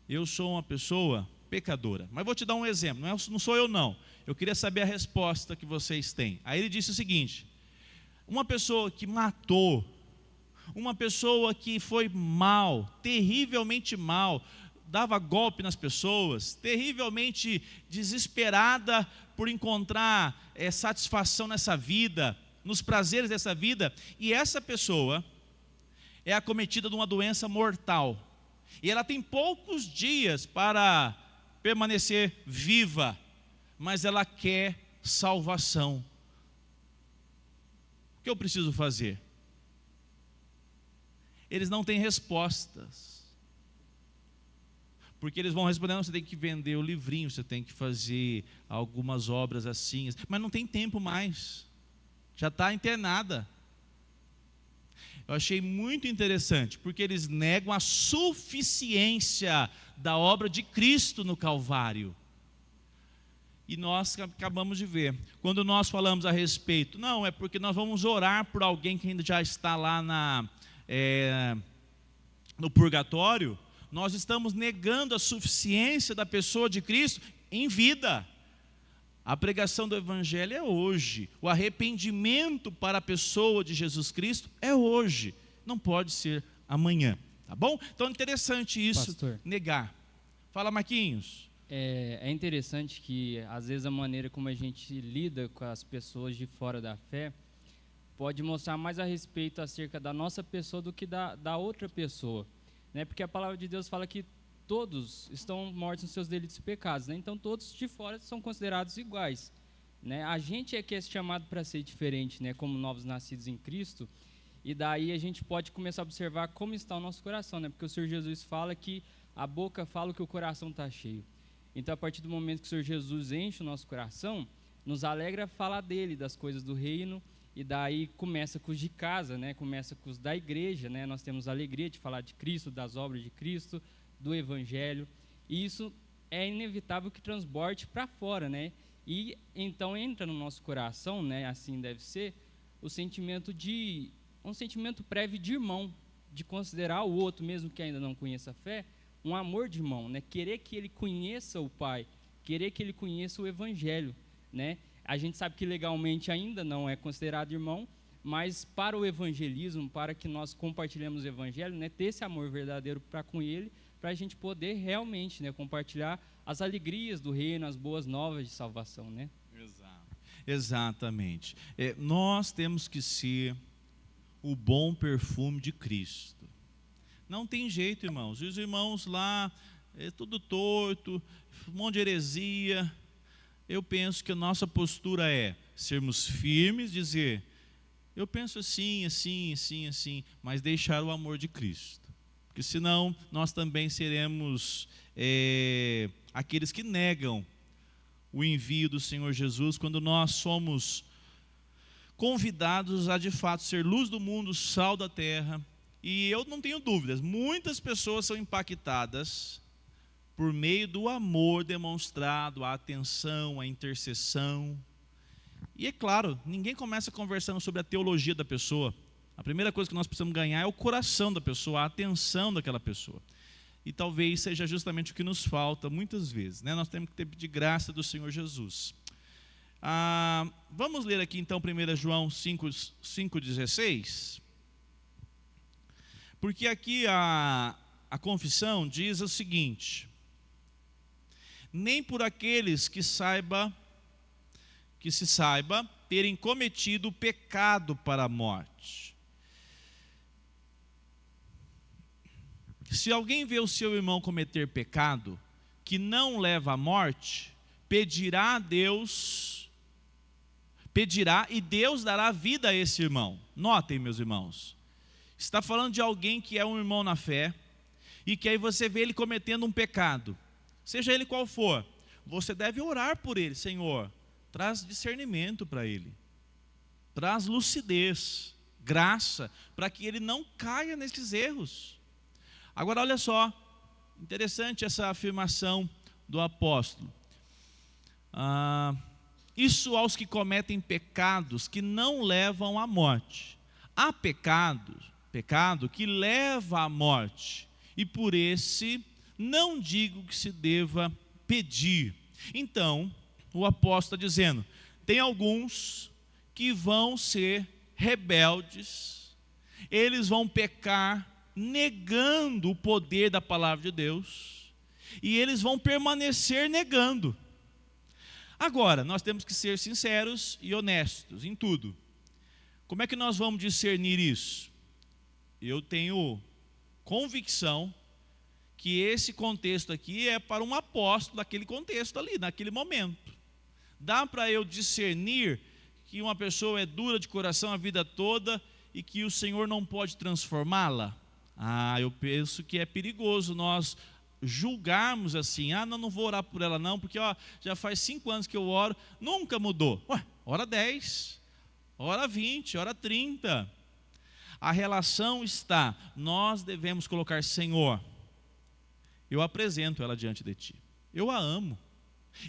eu sou uma pessoa pecadora, mas vou te dar um exemplo, não sou eu não, eu queria saber a resposta que vocês têm. Aí ele disse o seguinte: uma pessoa que matou, uma pessoa que foi mal, terrivelmente mal, dava golpe nas pessoas, terrivelmente desesperada por encontrar satisfação nessa vida, nos prazeres dessa vida, e essa pessoa é acometida de uma doença mortal, e ela tem poucos dias para permanecer viva, mas ela quer salvação. O que eu preciso fazer? Eles não têm respostas, porque eles vão responder: não, você tem que vender o livrinho, você tem que fazer algumas obras assim, mas não tem tempo mais, já está internada. Eu achei muito interessante, porque eles negam a suficiência da obra de Cristo no Calvário. E nós acabamos de ver, quando nós falamos a respeito, não, é porque nós vamos orar por alguém que ainda já está lá no purgatório, nós estamos negando a suficiência da pessoa de Cristo em vida. A pregação do Evangelho é hoje, o arrependimento para a pessoa de Jesus Cristo é hoje, não pode ser amanhã, tá bom? Então é interessante isso,
pastor,
negar. Fala, Marquinhos.
É interessante que às vezes a maneira como a gente lida com as pessoas de fora da fé pode mostrar mais a respeito acerca da nossa pessoa do que da outra pessoa, porque a palavra de Deus fala que todos estão mortos nos seus delitos e pecados, então todos de fora são considerados iguais, A gente é que é chamado para ser diferente, como novos nascidos em Cristo, E daí a gente pode começar a observar como está o nosso coração, né? Porque o Senhor Jesus fala que a boca fala que o coração está cheio. Então, a partir do momento que o Senhor Jesus enche o nosso coração, nos alegra falar dele, das coisas do reino, e daí começa com os de casa, né? Começa com os da igreja, né? Nós temos a alegria de falar de Cristo, das obras de Cristo, do Evangelho, e isso é inevitável que transborde para fora, né? E então entra no nosso coração, né? Assim deve ser, o sentimento de um sentimento prévio de irmão, de considerar o outro, mesmo que ainda não conheça a fé, um amor de irmão, né? Querer que ele conheça o Pai, querer que ele conheça o Evangelho, né? A gente sabe que legalmente ainda não é considerado irmão, mas para o evangelismo, para que nós compartilhemos o Evangelho, né? Ter esse amor verdadeiro para com ele, para a gente poder realmente, né, compartilhar as alegrias do reino, as boas novas de salvação, né?
Exatamente. Nós temos que ser o bom perfume de Cristo. Não tem jeito, irmãos. E os irmãos lá, tudo torto, um monte de heresia. Eu penso que a nossa postura é sermos firmes, dizer, eu penso assim, assim, assim, assim, mas deixar o amor de Cristo. Porque senão nós também seremos aqueles que negam o envio do Senhor Jesus, quando nós somos convidados a de fato ser luz do mundo, sal da terra. E eu não tenho dúvidas, muitas pessoas são impactadas por meio do amor demonstrado, a atenção, a intercessão. E é claro, ninguém começa conversando sobre a teologia da pessoa. A primeira coisa que nós precisamos ganhar é o coração da pessoa, a atenção daquela pessoa. E talvez seja justamente o que nos falta muitas vezes, né? Nós temos que ter de graça do Senhor Jesus. Vamos ler aqui então 1 João 5,16. Porque aqui a confissão diz o seguinte: nem por aqueles que se saiba terem cometido o pecado para a morte. Se alguém vê o seu irmão cometer pecado que não leva à morte, pedirá e Deus dará vida a esse irmão. Notem, meus irmãos, está falando de alguém que é um irmão na fé, e que aí você vê ele cometendo um pecado, seja ele qual for, você deve orar por ele. Senhor, traz discernimento para ele, traz lucidez, graça, para que ele não caia nesses erros. Agora olha só, interessante essa afirmação do apóstolo. Isso aos que cometem pecados que não levam à morte. Há pecado que leva à morte, e por esse não digo que se deva pedir. Então, o apóstolo está dizendo, tem alguns que vão ser rebeldes, eles vão pecar negando o poder da palavra de Deus, e eles vão permanecer negando. Agora, nós temos que ser sinceros e honestos em tudo. Como é que nós vamos discernir isso? Eu tenho convicção que esse contexto aqui é para um apóstolo daquele contexto ali, naquele momento. Dá para eu discernir que uma pessoa é dura de coração a vida toda e que o Senhor não pode transformá-la? Eu penso que é perigoso nós julgarmos assim, não vou orar por ela não, porque já faz 5 anos que eu oro, nunca mudou. Ora 10, ora 20, ora 30. A relação está, nós devemos colocar, Senhor, eu apresento ela diante de Ti, eu a amo,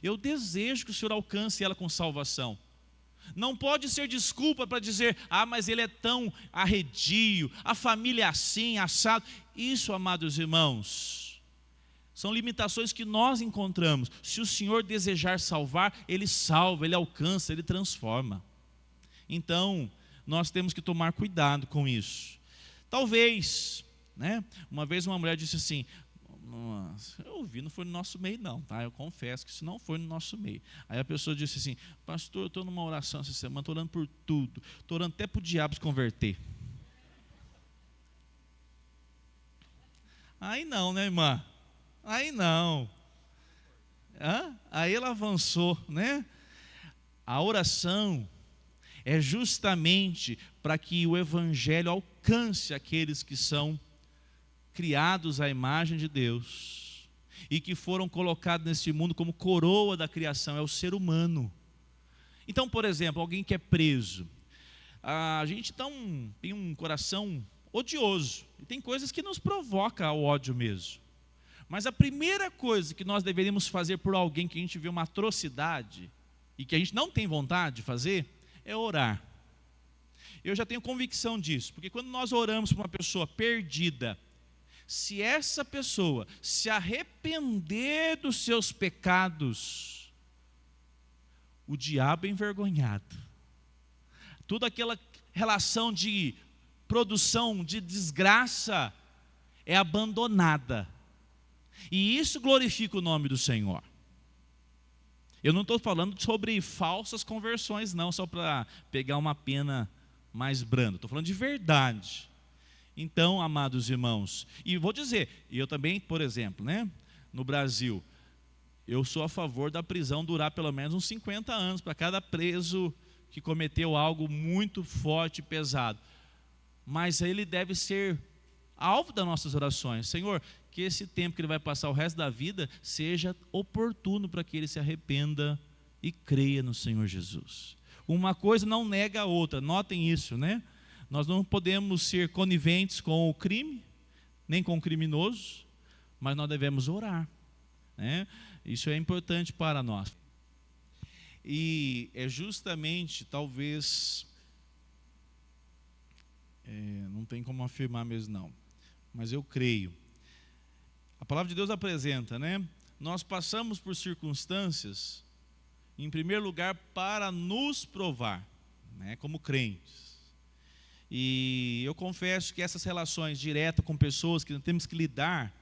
eu desejo que o Senhor alcance ela com salvação. Não pode ser desculpa para dizer, mas ele é tão arredio, a família é assim, assado. Isso, amados irmãos, são limitações que nós encontramos. Se o Senhor desejar salvar, Ele salva, Ele alcança, Ele transforma. Então, nós temos que tomar cuidado com isso. Talvez, né? Uma vez uma mulher disse assim, eu ouvi, não foi no nosso meio não, tá? Eu confesso que isso não foi no nosso meio. Aí a pessoa disse assim, pastor, eu estou numa oração essa semana, estou orando por tudo, estou orando até para o diabo se converter. Aí não, né, irmã? Aí não. Aí ela avançou, né? A oração, é justamente para que o evangelho alcance aqueles que são criados à imagem de Deus e que foram colocados nesse mundo como coroa da criação, é o ser humano. Então, por exemplo, alguém que é preso, a gente tem um coração odioso, e tem coisas que nos provocam o ódio mesmo. Mas a primeira coisa que nós deveríamos fazer por alguém que a gente vê uma atrocidade e que a gente não tem vontade de fazer, é orar. Eu já tenho convicção disso, porque quando nós oramos por uma pessoa perdida, se essa pessoa se arrepender dos seus pecados, o diabo é envergonhado. Toda aquela relação de produção, de desgraça, é abandonada. E isso glorifica o nome do Senhor. Eu não estou falando sobre falsas conversões, não, só para pegar uma pena mais branda. Estou falando de verdade. Então, amados irmãos, e vou dizer, eu também, por exemplo, no Brasil, eu sou a favor da prisão durar pelo menos uns 50 anos para cada preso que cometeu algo muito forte e pesado. Mas ele deve ser alvo das nossas orações. Senhor, que esse tempo que ele vai passar o resto da vida seja oportuno para que ele se arrependa e creia no Senhor Jesus. Uma coisa não nega a outra, notem isso, Nós não podemos ser coniventes com o crime, nem com o criminoso, mas nós devemos orar, Isso é importante para nós. E é justamente, talvez, não tem como afirmar mesmo não, mas eu creio. A palavra de Deus apresenta, Nós passamos por circunstâncias, em primeiro lugar, para nos provar, como crentes. E eu confesso que essas relações diretas com pessoas que nós temos que lidar,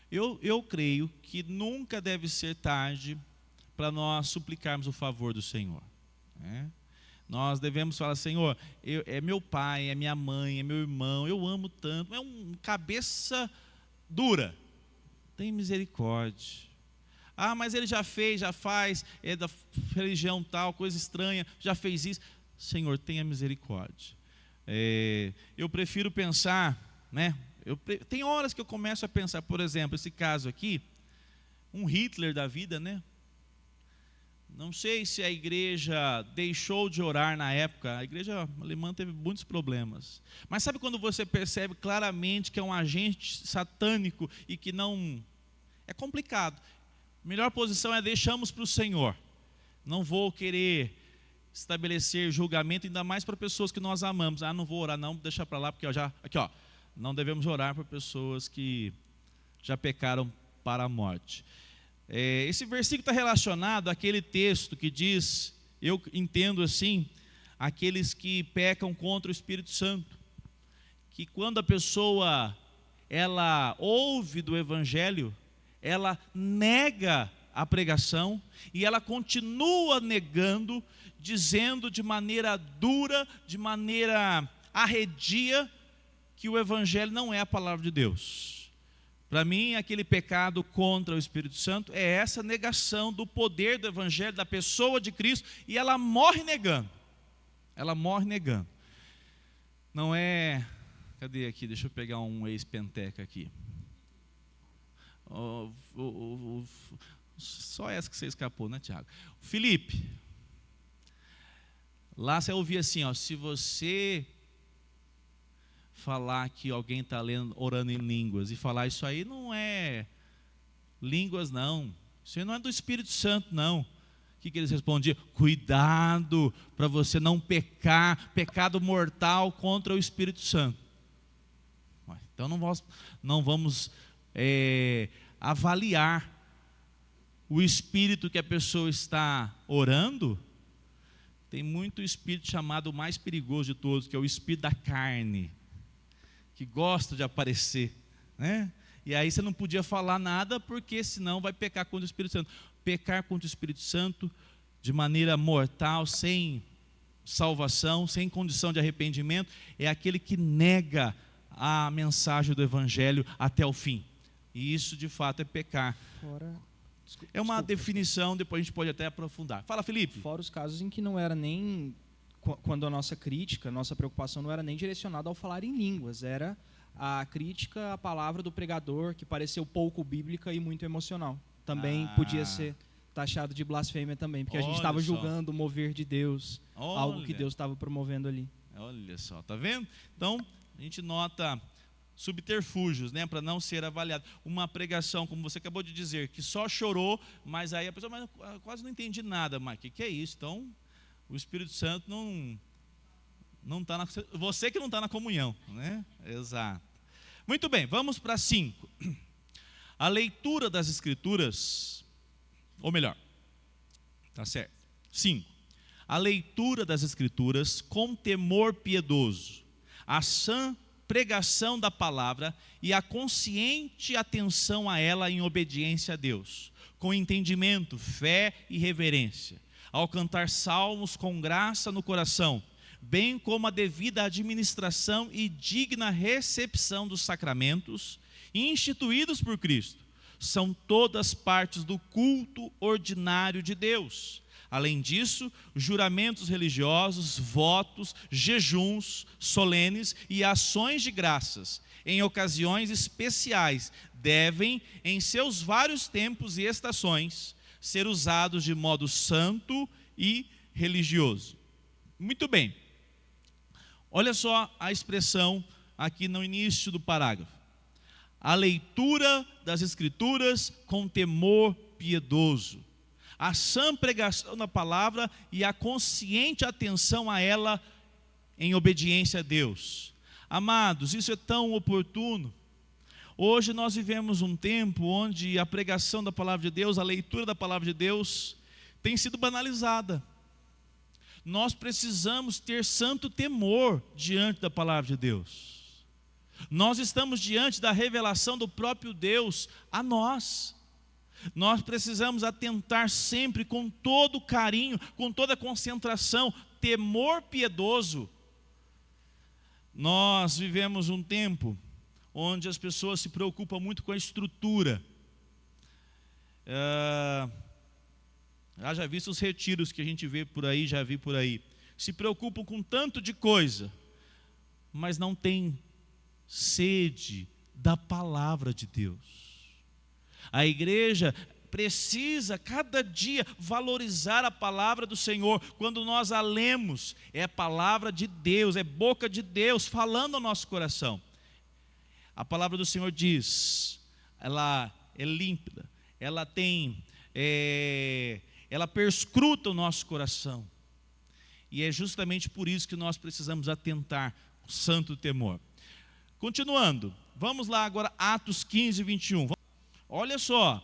eu creio que nunca deve ser tarde para nós suplicarmos o favor do Senhor. Nós devemos falar, Senhor, é meu pai, é minha mãe, é meu irmão, eu amo tanto, é um cabeça dura, tem misericórdia. Ah, mas ele já fez, já faz, é da religião tal, coisa estranha, já fez isso. Senhor, tenha misericórdia. Eu prefiro pensar, tem horas que eu começo a pensar, por exemplo, esse caso aqui, um Hitler da vida, Não sei se a igreja deixou de orar na época, a igreja alemã teve muitos problemas. Mas sabe quando você percebe claramente que é um agente satânico e que não... É complicado. A melhor posição é deixamos para o Senhor. Não vou querer estabelecer julgamento, ainda mais para pessoas que nós amamos. Não vou orar não, deixa para lá, porque não devemos orar por pessoas que já pecaram para a morte. Esse versículo está relacionado àquele texto que diz, eu entendo assim, aqueles que pecam contra o Espírito Santo, que quando a pessoa ela ouve do Evangelho, ela nega a pregação e ela continua negando, dizendo de maneira dura, de maneira arredia, que o Evangelho não é a palavra de Deus. Para mim, aquele pecado contra o Espírito Santo é essa negação do poder do Evangelho, da pessoa de Cristo, e ela morre negando. Ela morre negando. Não é... Cadê aqui? Deixa eu pegar um ex-penteca aqui. Só essa que você escapou, Tiago? Felipe. Lá você ouvia assim, se você falar que alguém está orando em línguas e falar isso aí não é línguas não, isso aí não é do Espírito Santo não. O que eles respondiam? Cuidado para você não pecar, pecado mortal contra o Espírito Santo. Então não vamos avaliar o espírito que a pessoa está orando. Tem muito espírito chamado o mais perigoso de todos, que é o espírito da carne, que gosta de aparecer, E aí você não podia falar nada, porque senão vai pecar contra o Espírito Santo. Pecar contra o Espírito Santo de maneira mortal, sem salvação, sem condição de arrependimento, é aquele que nega a mensagem do Evangelho até o fim. E isso de fato é pecar. É uma definição, depois a gente pode até aprofundar. Fala, Felipe.
Fora os casos em que não era nem quando a nossa crítica, a nossa preocupação não era nem direcionada ao falar em línguas, era a crítica à palavra do pregador, que pareceu pouco bíblica e muito emocional. Também podia ser taxado de blasfêmia também, porque a gente estava julgando o mover de Deus, algo que Deus estava promovendo ali.
Olha só, tá vendo? Então, a gente nota subterfúgios, né, para não ser avaliado. Uma pregação, como você acabou de dizer, que só chorou, mas aí a pessoa, mas eu quase não entendi nada, mas o que é isso? Então, o Espírito Santo não está na... Você que não está na comunhão, né? Exato. Muito bem, vamos para 5. A leitura das Escrituras, ou melhor, tá certo. 5. A leitura das Escrituras com temor piedoso, a sã pregação da palavra e a consciente atenção a ela em obediência a Deus, com entendimento, fé e reverência, ao cantar salmos com graça no coração, bem como a devida administração e digna recepção dos sacramentos instituídos por Cristo, são todas partes do culto ordinário de Deus. Além disso, juramentos religiosos, votos, jejuns solenes e ações de graças, em ocasiões especiais, devem, em seus vários tempos e estações, ser usados de modo santo e religioso. Muito bem. Olha só a expressão aqui no início do parágrafo. A leitura das Escrituras com temor piedoso, a sã pregação da palavra e a consciente atenção a ela em obediência a Deus. Amados, isso é tão oportuno. Hoje nós vivemos um tempo onde a pregação da palavra de Deus, a leitura da palavra de Deus tem sido banalizada. Nós precisamos ter santo temor diante da palavra de Deus. Nós estamos diante da revelação do próprio Deus a nós. Nós precisamos atentar sempre com todo carinho, com toda concentração, temor piedoso. Nós vivemos um tempo onde as pessoas se preocupam muito com a estrutura. Já visto os retiros que a gente vê por aí, já vi por aí. Se preocupam com tanto de coisa, mas não tem sede da palavra de Deus. A igreja precisa cada dia valorizar a palavra do Senhor. Quando nós a lemos, é a palavra de Deus, é boca de Deus falando ao nosso coração. A palavra do Senhor diz, ela é límpida, ela tem, ela perscruta o nosso coração. E é justamente por isso que nós precisamos atentar com santo temor. Continuando, vamos lá agora, Atos 15, 21. Olha só,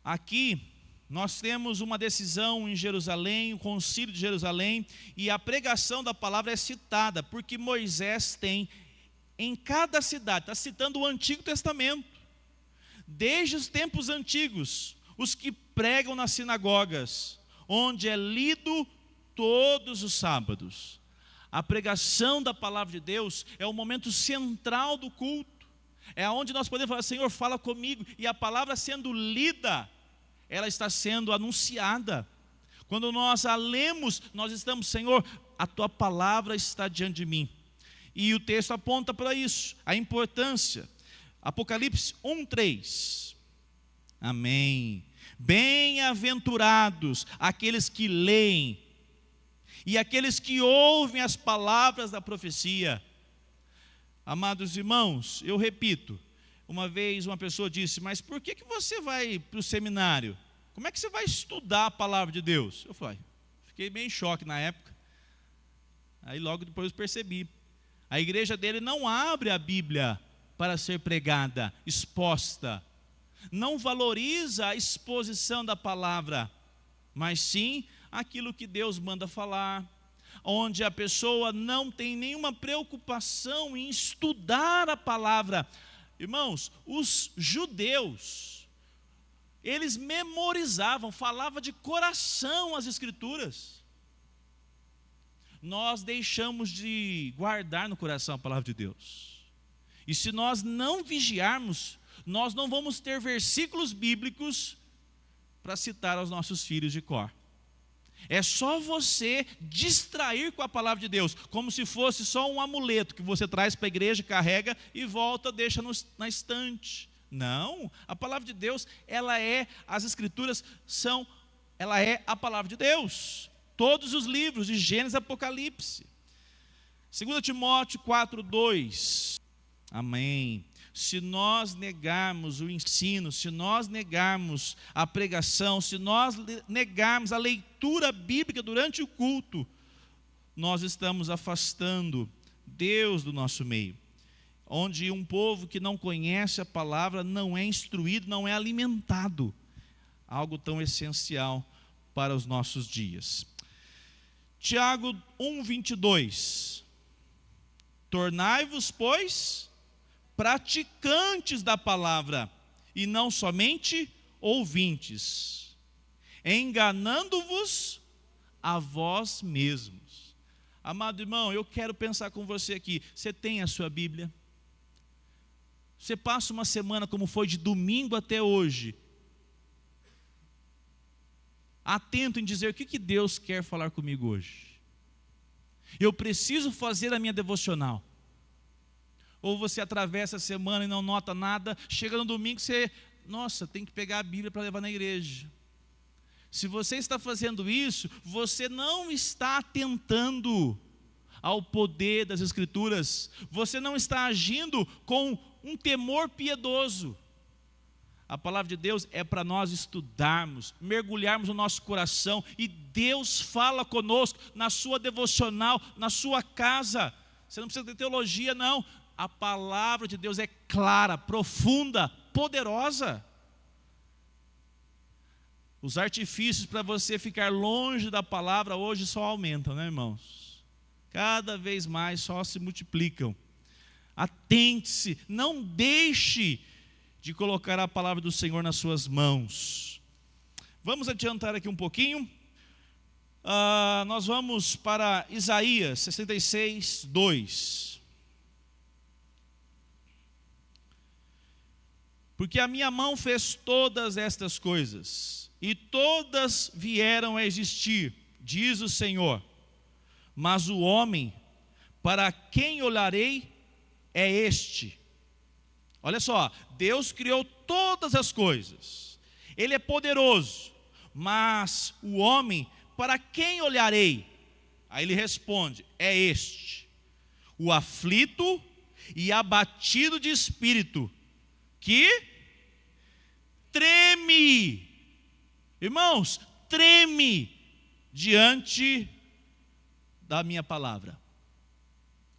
aqui nós temos uma decisão em Jerusalém, o concílio de Jerusalém, e a pregação da palavra é citada, porque Moisés tem em cada cidade, está citando o Antigo Testamento, desde os tempos antigos, os que pregam nas sinagogas, onde é lido todos os sábados. A pregação da palavra de Deus é o momento central do culto, é onde nós podemos falar, Senhor, fala comigo, e a palavra sendo lida, ela está sendo anunciada. Quando nós a lemos, nós estamos, Senhor, a tua palavra está diante de mim. E o texto aponta para isso, a importância. Apocalipse 1:3. Amém. Bem-aventurados aqueles que leem e aqueles que ouvem as palavras da profecia. Amados irmãos, eu repito, uma vez uma pessoa disse, mas por que você vai para o seminário? Como é que você vai estudar a palavra de Deus? Eu falei, fiquei bem em choque na época. Aí logo depois eu percebi. A igreja dele não abre a Bíblia para ser pregada, exposta. Não valoriza a exposição da palavra, mas sim aquilo que Deus manda falar, onde a pessoa não tem nenhuma preocupação em estudar a palavra. Irmãos, os judeus, eles memorizavam, falavam de coração as Escrituras. Nós deixamos de guardar no coração a palavra de Deus. E se nós não vigiarmos, nós não vamos ter versículos bíblicos para citar aos nossos filhos de cor. É só você distrair com a palavra de Deus, como se fosse só um amuleto que você traz para a igreja, carrega e volta, deixa na estante. Não, a palavra de Deus, as escrituras ela é a palavra de Deus. Todos os livros, de Gênesis a Apocalipse. 2 Timóteo 4:2. Amém. Se nós negarmos o ensino, se nós negarmos a pregação, se nós negarmos a leitura bíblica durante o culto, nós estamos afastando Deus do nosso meio. Onde um povo que não conhece a palavra não é instruído, não é alimentado. Algo tão essencial para os nossos dias. Tiago 1:22. Tornai-vos, pois, praticantes da palavra, e não somente ouvintes, enganando-vos a vós mesmos. Amado irmão, eu quero pensar com você aqui. Você tem a sua Bíblia? Você passa uma semana como foi de domingo até hoje, atento em dizer o que Deus quer falar comigo hoje. Eu preciso fazer a minha devocional. Ou você atravessa a semana e não nota nada, chega no domingo você, tem que pegar a Bíblia para levar na igreja. Se você está fazendo isso, você não está atentando ao poder das Escrituras, você não está agindo com um temor piedoso. A palavra de Deus é para nós estudarmos, mergulharmos no nosso coração, e Deus fala conosco na sua devocional, na sua casa. Você não precisa ter teologia, não. A palavra de Deus é clara, profunda, poderosa. Os artifícios para você ficar longe da palavra hoje só aumentam, né, irmãos? Cada vez mais só se multiplicam. Atente-se, não deixe de colocar a palavra do Senhor nas suas mãos. Vamos adiantar aqui um pouquinho. Nós vamos para Isaías 66:2. Porque a minha mão fez todas estas coisas, e todas vieram a existir, diz o Senhor. Mas o homem, para quem olharei, é este. Olha só, Deus criou todas as coisas, Ele é poderoso, mas o homem, para quem olharei? Aí ele responde, é este, o aflito e abatido de espírito, que treme, irmãos, treme diante da minha palavra.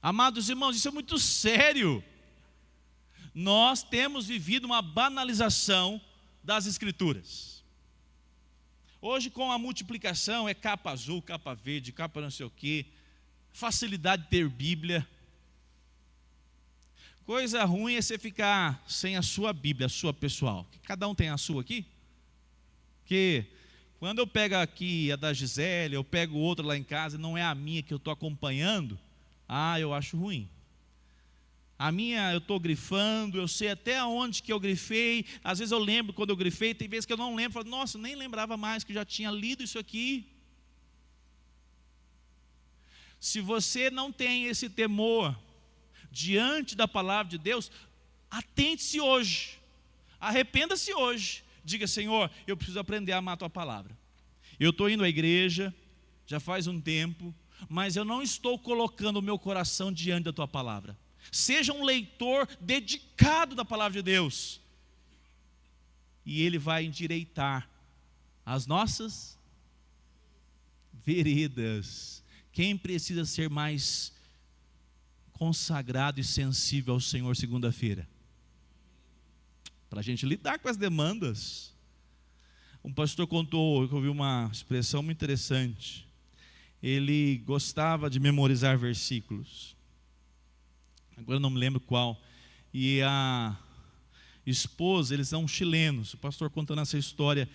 Amados irmãos, isso é muito sério. Nós temos vivido uma banalização das Escrituras. Hoje, com a multiplicação, é capa azul, capa verde, capa não sei o quê, facilidade de ter Bíblia. Coisa ruim é você ficar sem a sua Bíblia, a sua pessoal. Cada um tem a sua aqui? Porque quando eu pego aqui a da Gisele, eu pego outra lá em casa, não é a minha que eu estou acompanhando, eu acho ruim. A minha eu estou grifando, eu sei até onde que eu grifei, às vezes eu lembro quando eu grifei, tem vezes que eu não lembro, falo, nossa, nem lembrava mais que eu já tinha lido isso aqui. Se você não tem esse temor diante da palavra de Deus, atente-se hoje, arrependa-se hoje, diga, Senhor, eu preciso aprender a amar a tua palavra. Eu estou indo à igreja, já faz um tempo, mas eu não estou colocando o meu coração diante da tua palavra. Seja um leitor dedicado da palavra de Deus, e Ele vai endireitar as nossas veredas. Quem precisa ser mais consagrado e sensível ao Senhor segunda-feira? Para a gente lidar com as demandas. Um pastor contou, eu ouvi uma expressão muito interessante. Ele gostava de memorizar versículos. Agora não me lembro qual. E a esposa, eles são chilenos. O pastor contando essa história.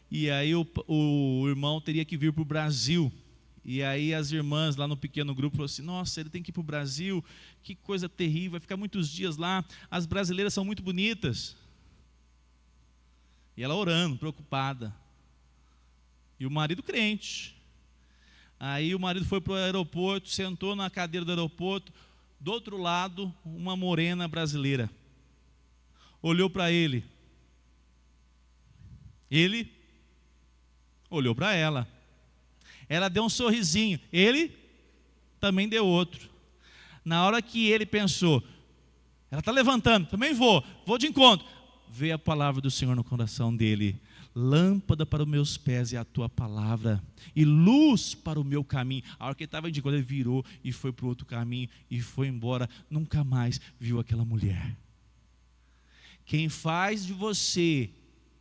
E aí o irmão teria que vir para o Brasil. E aí as irmãs lá no pequeno grupo falaram assim, nossa, ele tem que ir para o Brasil, que coisa terrível, vai ficar muitos dias lá, as brasileiras são muito bonitas. E ela orando, preocupada. E o marido crente. Aí o marido foi para o aeroporto, sentou na cadeira do aeroporto, do outro lado, uma morena brasileira. Olhou para ele. Ele olhou para ela. Ela deu um sorrisinho. Ele também deu outro. Na hora que ele pensou, ela está levantando, também vou de encontro. Veio a palavra do Senhor no coração dele. Lâmpada para os meus pés é a tua palavra, e luz para o meu caminho. A hora que ele estava de encontro, ele virou e foi para o outro caminho e foi embora. Nunca mais viu aquela mulher. Quem faz de você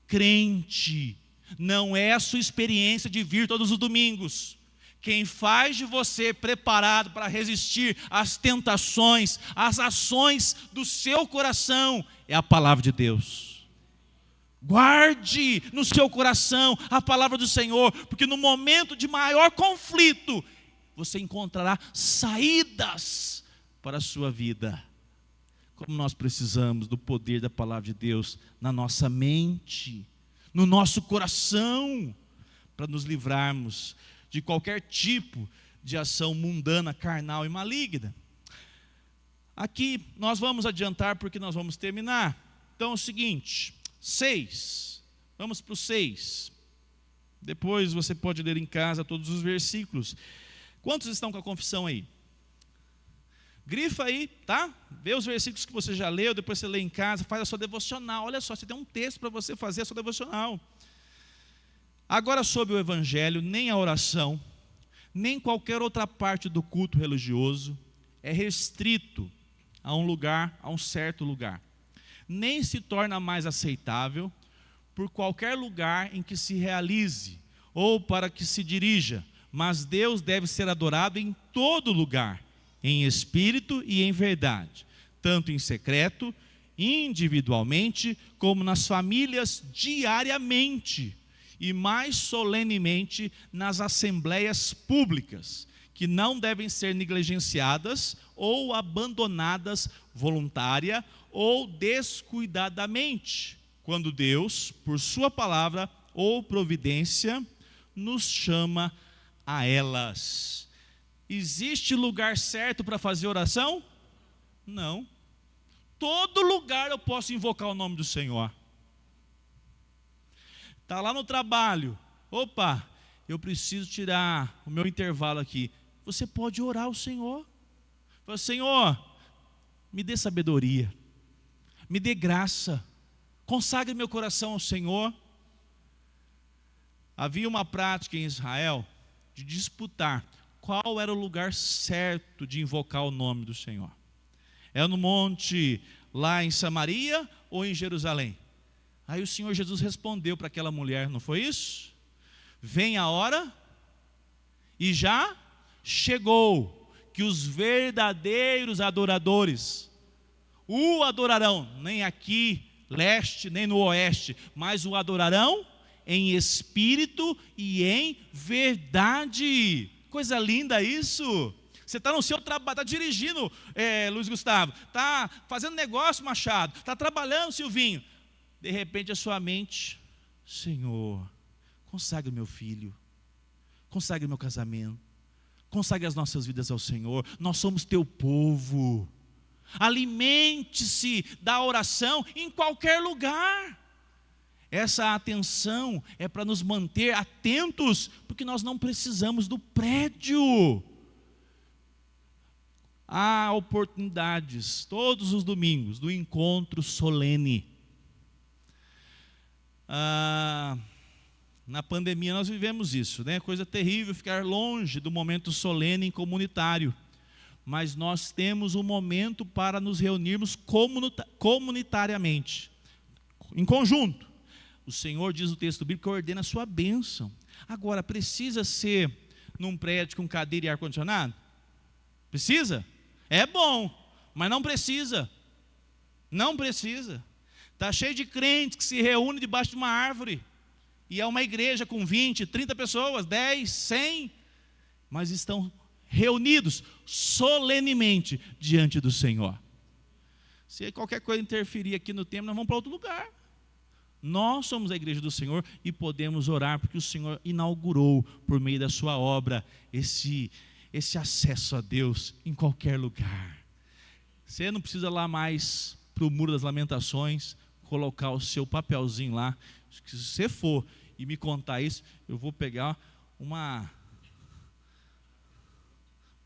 crente não é a sua experiência de vir todos os domingos. Quem faz de você preparado para resistir às tentações, às ações do seu coração, é a palavra de Deus. Guarde no seu coração a palavra do Senhor, porque no momento de maior conflito, você encontrará saídas para a sua vida. Como nós precisamos do poder da palavra de Deus na nossa mente, no nosso coração, para nos livrarmos de qualquer tipo de ação mundana, carnal e maligna. Aqui nós vamos adiantar porque nós vamos terminar. Então é o seguinte, 6, vamos para o 6. Depois você pode ler em casa todos os versículos. Quantos estão com a confissão aí? Grifa aí, tá? Vê os versículos que você já leu, depois você lê em casa, faz a sua devocional. Olha só, você tem um texto para você fazer a sua devocional. Agora, sobre o evangelho, nem a oração, nem qualquer outra parte do culto religioso é restrito a um lugar, a um certo lugar. Nem se torna mais aceitável por qualquer lugar em que se realize ou para que se dirija, mas Deus deve ser adorado em todo lugar, em espírito e em verdade, tanto em secreto, individualmente, como nas famílias diariamente, e mais solenemente nas assembleias públicas, que não devem ser negligenciadas ou abandonadas voluntária ou descuidadamente, quando Deus, por sua palavra ou providência, nos chama a elas. Existe lugar certo para fazer oração? Não. Todo lugar eu posso invocar o nome do Senhor. Está lá no trabalho. Opa, eu preciso tirar o meu intervalo aqui. Você pode orar ao Senhor. Fala, Senhor, me dê sabedoria. Me dê graça. Consagre meu coração ao Senhor. Havia uma prática em Israel de disputar qual era o lugar certo de invocar o nome do Senhor. É no monte lá em Samaria ou em Jerusalém? Aí o Senhor Jesus respondeu para aquela mulher, não foi isso? Vem a hora e já chegou, que os verdadeiros adoradores o adorarão, nem aqui, leste, nem no oeste, mas o adorarão em espírito e em verdade. Coisa linda isso. Você está no seu trabalho, está dirigindo, Luiz Gustavo, está fazendo negócio, Machado, está trabalhando, Silvinho. De repente a sua mente, Senhor, consagre meu filho, consagre meu casamento, consagre as nossas vidas ao Senhor. Nós somos teu povo. Alimente-se da oração em qualquer lugar. Essa atenção é para nos manter atentos, porque nós não precisamos do prédio. Há oportunidades todos os domingos do encontro solene. Na pandemia nós vivemos isso, né? Coisa terrível ficar longe do momento solene e comunitário. Mas nós temos um momento para nos reunirmos comunitariamente, em conjunto. O Senhor, diz o texto bíblico, ordena a sua bênção. Agora, precisa ser num prédio com cadeira e ar-condicionado? Precisa? É bom, mas não precisa. Não precisa. Está cheio de crentes que se reúnem debaixo de uma árvore. E é uma igreja com 20, 30 pessoas, 10, 100. Mas estão reunidos solenemente diante do Senhor. Se qualquer coisa interferir aqui no tempo, nós vamos para outro lugar. Nós somos a igreja do Senhor e podemos orar, porque o Senhor inaugurou, por meio da sua obra, esse acesso a Deus em qualquer lugar. Você não precisa lá mais para o Muro das Lamentações, colocar o seu papelzinho lá. Se você for e me contar isso, eu vou pegar um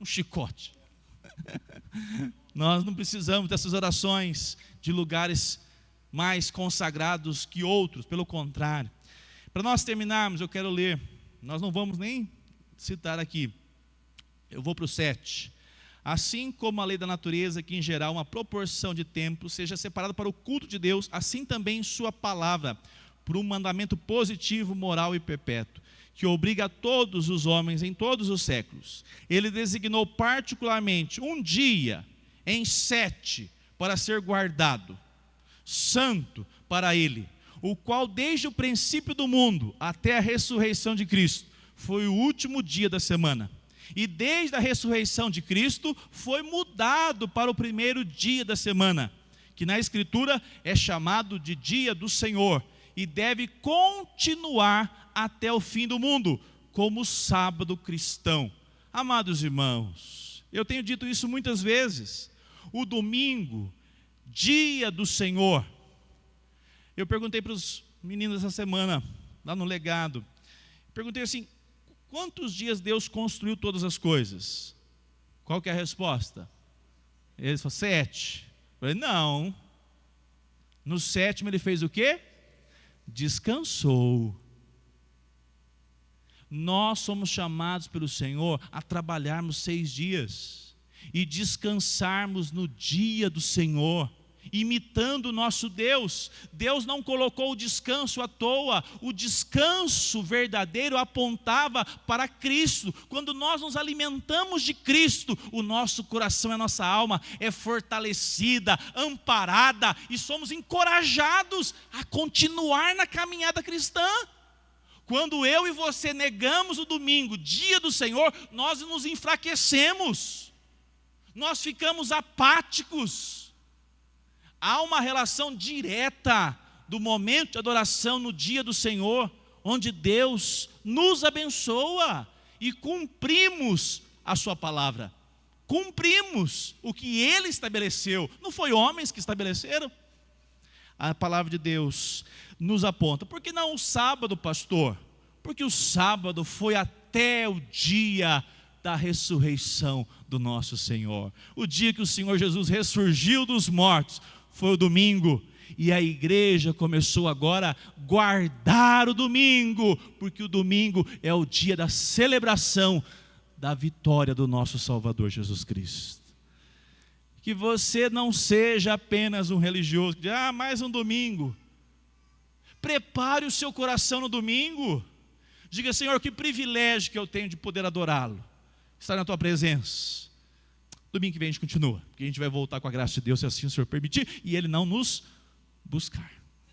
chicote. Nós não precisamos dessas orações de lugares mais consagrados que outros, pelo contrário. Para nós terminarmos, eu quero ler, nós não vamos nem citar aqui, eu vou para o 7. Assim como a lei da natureza, que em geral uma proporção de tempo seja separada para o culto de Deus, assim também sua palavra, por um mandamento positivo, moral e perpétuo, que obriga a todos os homens em todos os séculos. Ele designou particularmente um dia em 7 para ser guardado, santo para ele, o qual desde o princípio do mundo até a ressurreição de Cristo foi o último dia da semana. E desde a ressurreição de Cristo foi mudado para o primeiro dia da semana, que na Escritura é chamado de dia do Senhor, e deve continuar até o fim do mundo, como o sábado cristão. Amados irmãos, eu tenho dito isso muitas vezes, o domingo, dia do Senhor. Eu perguntei para os meninos essa semana, lá no legado, perguntei assim, quantos dias Deus construiu todas as coisas? Qual que é a resposta? Eles falaram, 7. Eu falei, não. No 7º ele fez o quê? Descansou. Nós somos chamados pelo Senhor a trabalharmos 6 dias e descansarmos no dia do Senhor, imitando o nosso Deus. Deus não colocou o descanso à toa, o descanso verdadeiro apontava para Cristo. Quando nós nos alimentamos de Cristo, o nosso coração e a nossa alma é fortalecida, amparada, e somos encorajados a continuar na caminhada cristã. Quando eu e você negamos o domingo, dia do Senhor, nós nos enfraquecemos, nós ficamos apáticos. Há uma relação direta do momento de adoração no dia do Senhor, onde Deus nos abençoa e cumprimos a sua palavra. Cumprimos o que Ele estabeleceu. Não foi homens que estabeleceram. A palavra de Deus nos aponta. Por que não o sábado, pastor? Porque o sábado foi até o dia da ressurreição do nosso Senhor. O dia que o Senhor Jesus ressurgiu dos mortos foi o domingo, e a igreja começou agora a guardar o domingo, porque o domingo é o dia da celebração da vitória do nosso Salvador Jesus Cristo. Que você não seja apenas um religioso, que diz, mais um domingo. Prepare o seu coração no domingo. Diga, Senhor, que privilégio que eu tenho de poder adorá-lo, estar na tua presença. Domingo que vem a gente continua, porque a gente vai voltar com a graça de Deus, se assim o Senhor permitir, e Ele não nos buscar.